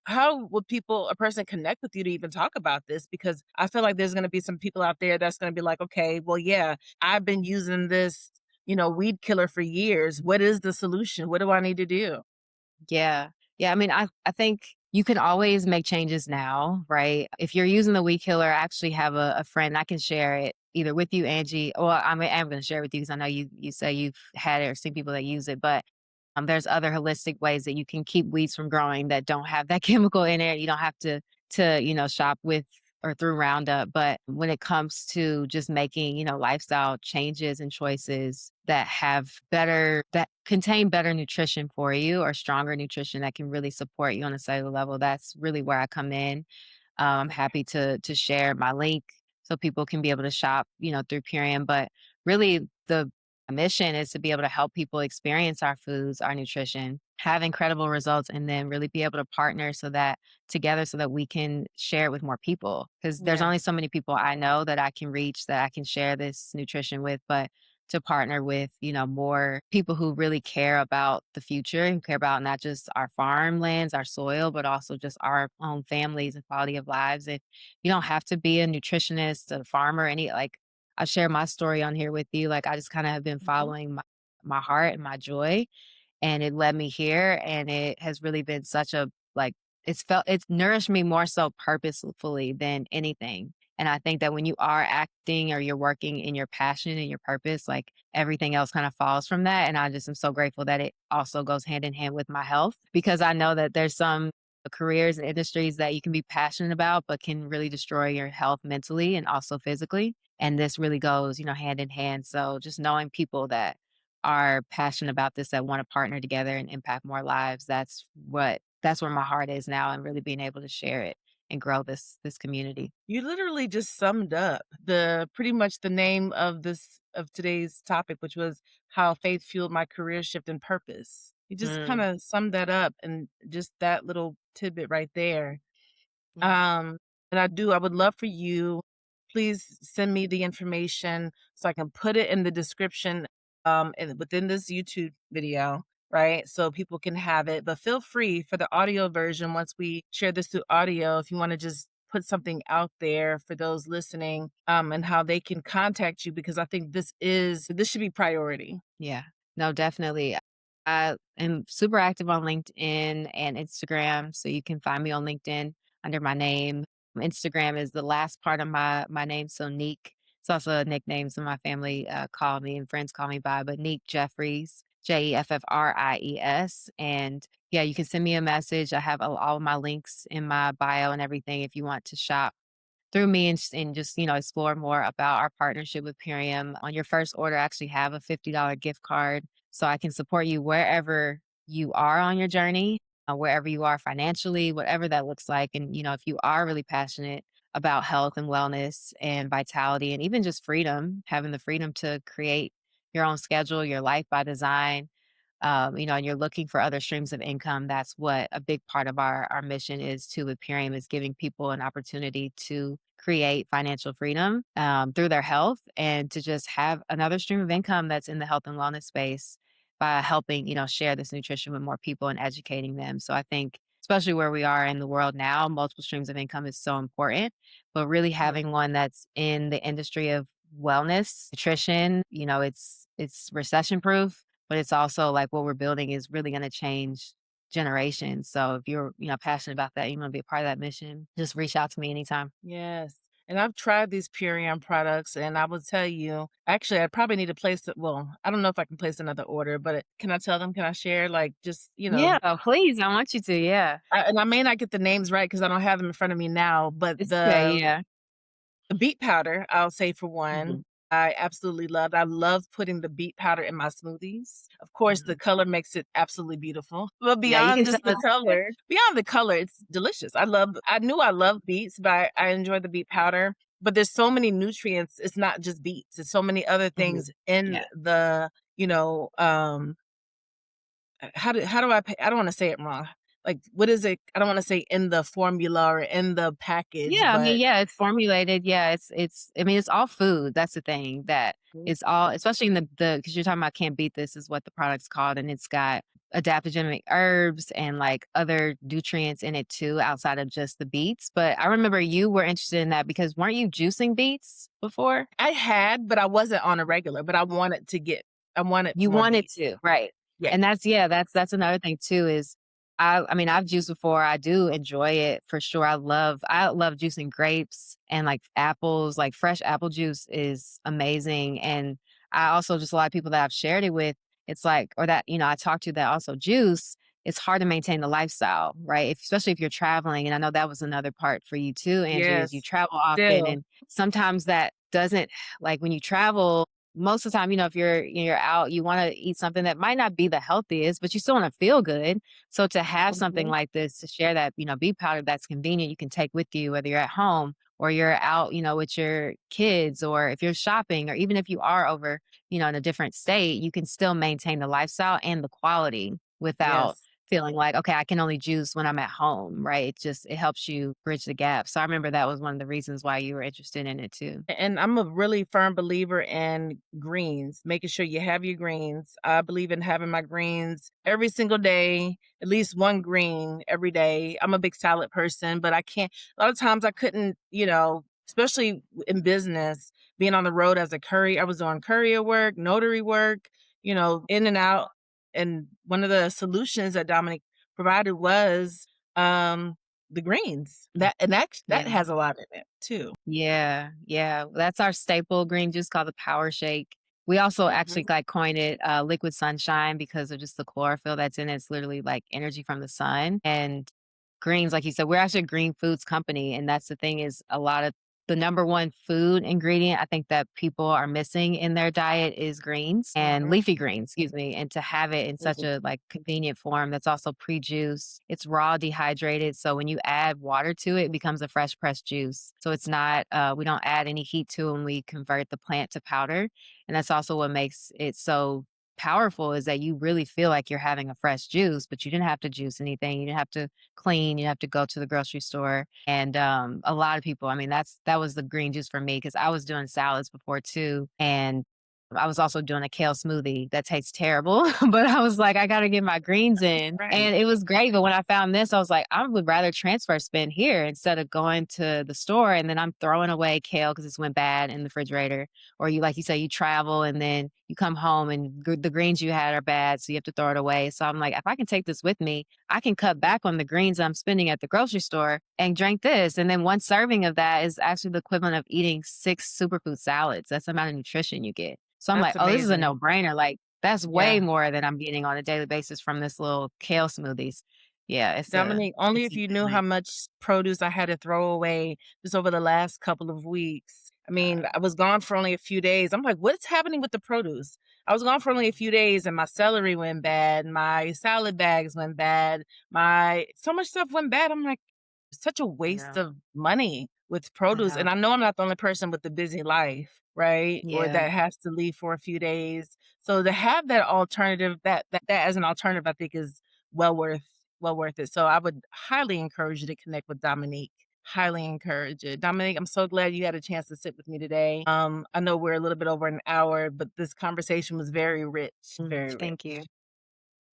How would a person connect with you to even talk about this? Because I feel like there's going to be some people out there that's going to be like, okay, well, yeah, I've been using this, weed killer for years. What is the solution? What do I need to do? Yeah. Yeah. I mean, I think you can always make changes now, right? If you're using the weed killer, I actually have a friend I can share it either with you, Angie. Well, I'm going to share it with you because I know you say you've had it or seen people that use it, but there's other holistic ways that you can keep weeds from growing that don't have that chemical in it. You don't have to shop with or through Roundup. But when it comes to just making, lifestyle changes and choices that contain better nutrition for you or stronger nutrition that can really support you on a cellular level, that's really where I come in. I'm happy to share my link so people can be able to shop, through Purium. But really, the mission is to be able to help people experience our foods, our nutrition, have incredible results, and then really be able to partner so that together so that we can share it with more people. Because there's Yeah. only so many people I know that I can reach that I can share this nutrition with. But to partner with, more people who really care about the future, who care about not just our farmlands, our soil, but also just our own families and quality of lives. And you don't have to be a nutritionist, a farmer, I share my story on here with you. Like I just kind of have been Mhm. following my heart and my joy, and it led me here. And it has really been such a like it's nourished me more so purposefully than anything. And I think that when you are acting or you're working in your passion and your purpose, like everything else kind of falls from that. And I just am so grateful that it also goes hand in hand with my health, because I know that there's some careers and industries that you can be passionate about, but can really destroy your health mentally and also physically. And this really goes, hand in hand. So just knowing people that are passionate about this that want to partner together and impact more lives. That's where my heart is now and really being able to share it and grow this community. You literally just summed up the pretty much the name of today's topic, which was how faith fueled my career shift and purpose. You just kind Mm, of summed that up and just that little tidbit right there. yeah. Um, and I would love for you, please send me the information so I can put it in the description, and within this YouTube video, right? So people can have it. But feel free for the audio version, once we share this through audio, if you want to just put something out there for those listening, and how they can contact you, because I think this should be priority. Yeah. No, definitely. I am super active on LinkedIn and Instagram, so you can find me on LinkedIn under my name. Instagram is the last part of my name, so Neek. It's also a nickname some of my family call me and friends call me by, but Neek Jeffries, Jeffries. And yeah, you can send me a message. I have all of my links in my bio and everything if you want to shop through me and just, explore more about our partnership with Purium. On your first order, I actually have a $50 gift card so I can support you wherever you are on your journey, wherever you are financially, whatever that looks like. And, if you are really passionate about health and wellness and vitality and even just freedom, having the freedom to create your own schedule, your life by design, and you're looking for other streams of income, that's what a big part of our mission is too with Purium is giving people an opportunity to create financial freedom through their health and to just have another stream of income that's in the health and wellness space by helping, share this nutrition with more people and educating them. So I think especially where we are in the world now, multiple streams of income is so important, but really Mhm. having one that's in the industry of wellness, nutrition, it's recession proof, but it's also like what we're building is really going to change generations. So if you're, passionate about that, you want to be a part of that mission, just reach out to me anytime. Yes. And I've tried these Purion products, and I will tell you, actually, I probably need to place it. Well, I don't know if I can place another order, but can I tell them? Can I share? Like, just, Yeah, please. I want you to. Yeah. and I may not get the names right because I don't have them in front of me now, but It's okay. Yeah. the beet powder, I'll say for one, Mhm. I absolutely loved. I love putting the beet powder in my smoothies. Of course, the Mhm. color makes it absolutely beautiful. But Yeah. You can tell beyond the color, it's delicious. I knew I loved beets, but I enjoy the beet powder. But there's so many nutrients. It's not just beets. It's so many other Mhm. things in Yeah. the, how do I don't want to say it wrong. Like, what is it? I don't want to say in the formula or in the package, Yeah, I mean, but yeah, it's formulated. Yeah, it's I mean, it's all food. That's the thing that it's all, especially in the because you're talking about can't beat this is what the product's called, and it's got adaptogenic herbs and like other nutrients in it too, outside of just the beets. But I remember you were interested in that because weren't you juicing beets before? I had, but I wasn't on a regular, but I wanted You more wanted beets. to, right. Yeah. And that's yeah, that's another thing too is I mean, I've juiced before, I do enjoy it for sure, I love juicing grapes and, like, apples, like, fresh apple juice is amazing, and I also just a lot of people that I've shared it with, it's like or that, I talk to that also juice, it's hard to maintain the lifestyle, right? Especially if you're traveling, and I know that was another part for you too, Angie, is you Yes. travel often, Still. and sometimes that doesn't like, when you travel most of the time, if you're out, you wanna eat something that might not be the healthiest, but you still wanna feel good. So to have something Mhm. like this, to share that, beet powder that's convenient, you can take with you, whether you're at home or you're out, with your kids, or if you're shopping, or even if you are over, in a different state, you can still maintain the lifestyle and the quality without Yes. feeling like, okay, I can only juice when I'm at home, right? It helps you bridge the gap. So I remember that was one of the reasons why you were interested in it too. And I'm a really firm believer in greens, making sure you have your greens. I believe in having my greens every single day, at least one green every day. I'm a big salad person, but I can't, a lot of times I couldn't, especially in business, being on the road as a courier. I was doing courier work, notary work, in and out. And one of the solutions that Dominic provided was the greens. That Yeah. has a lot in it too. Yeah, yeah. That's our staple green juice called the Power Shake. We also actually Mhm. like coined it liquid sunshine because of just the chlorophyll that's in it. It's literally like energy from the sun. And greens, like you said, we're actually a green foods company. And that's the thing is a lot of the number one food ingredient I think that people are missing in their diet is greens and leafy greens, excuse me. And to have it in such a like convenient form that's also pre-juice, it's raw dehydrated. So when you add water to it, it becomes a fresh pressed juice. So it's not, we don't add any heat to it when we convert the plant to powder. And that's also what makes it so powerful is that you really feel like you're having a fresh juice, but you didn't have to juice anything. You didn't have to clean. You have to go to the grocery store. And a lot of people, I mean, that was the green juice for me because I was doing salads before too. And I was also doing a kale smoothie that tastes terrible, but I was like, I got to get my greens in. Right. And it was great. But when I found this, I was like, I would rather transfer spend here instead of going to the store and then I'm throwing away kale because it's went bad in the refrigerator. Or you, like you say, you travel and then you come home and the greens you had are bad. So you have to throw it away. So I'm like, if I can take this with me, I can cut back on the greens I'm spending at the grocery store and drink this. And then one serving of that is actually the equivalent of eating 6 superfood salads. That's the amount of nutrition you get. So I'm like, That's oh, this is a amazing. no-brainer. Like, that's way Yeah. more than I'm getting on a daily basis from this little kale smoothies. Yeah, Dominique, only it's if a you good knew how win. much produce I had to throw away just over the last couple of weeks. I mean, I was gone for only a few days. I'm like, what's happening with the produce? I was gone for only a few days and my celery went bad, my salad bags went bad, my so much stuff went bad. I'm like, such a waste Yeah, of money with I produce. And know. I know I'm not the only person with the busy life, right? Or Yeah, that has to leave for a few days. So to have that alternative, that as an alternative, I think is well worth well worth it. So I would highly encourage you to connect with Dominique. Highly encourage it. Dominique, I'm so glad you had a chance to sit with me today. I know we're a little bit over an hour, but this conversation was very rich, very rich. thank you.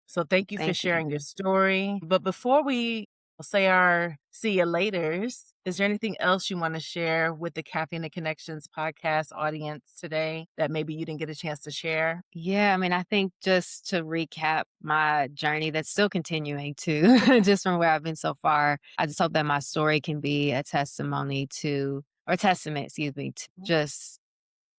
So thank you for Thank you. sharing your story. But before we say our see you laters, is there anything else you want to share with the Caffeine and Connections podcast audience today that maybe you didn't get a chance to share? Yeah, I mean, I think just to recap my journey that's still continuing to just from where I've been so far, I just hope that my story can be a testimony to, or testament, excuse me, to just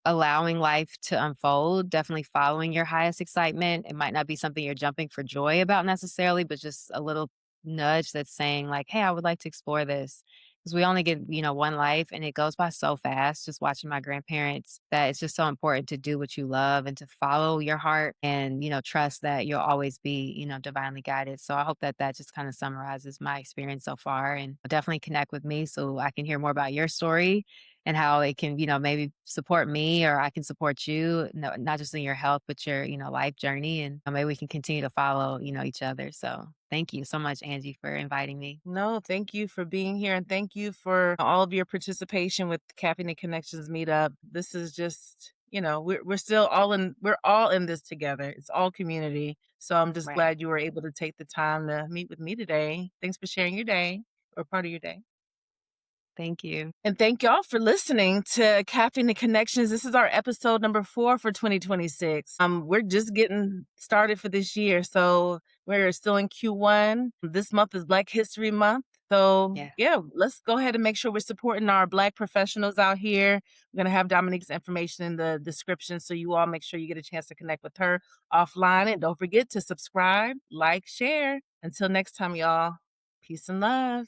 allowing life to unfold, definitely following your highest excitement. It might not be something you're jumping for joy about necessarily, but just a little nudge that's saying like, "Hey, I would like to explore this." Because we only get, one life and it goes by so fast. Just watching my grandparents, that it's just so important to do what you love and to follow your heart and, trust that you'll always be, divinely guided. So I hope that that just kind of summarizes my experience so far and definitely connect with me so I can hear more about your story and how it can, maybe support me or I can support you, no, not just in your health, but your, life journey. And maybe we can continue to follow, each other. So thank you so much, Angie, for inviting me. No, thank you for being here and thank you for all of your participation with Caffeine and Connections meetup. This is just, we're still we're all in this together. It's all community. So I'm just Right. glad you were able to take the time to meet with me today. Thanks for sharing your day or part of your day. Thank you. And thank y'all for listening to Caffeine and Connections. This is our episode number 4 for 2026. We're just getting started for this year. So we're still in Q1. This month is Black History Month. So Yeah. yeah, let's go ahead and make sure we're supporting our Black professionals out here. We're going to have Dominique's information in the description. So you all make sure you get a chance to connect with her offline. And don't forget to subscribe, like, share. Until next time, y'all. Peace and love.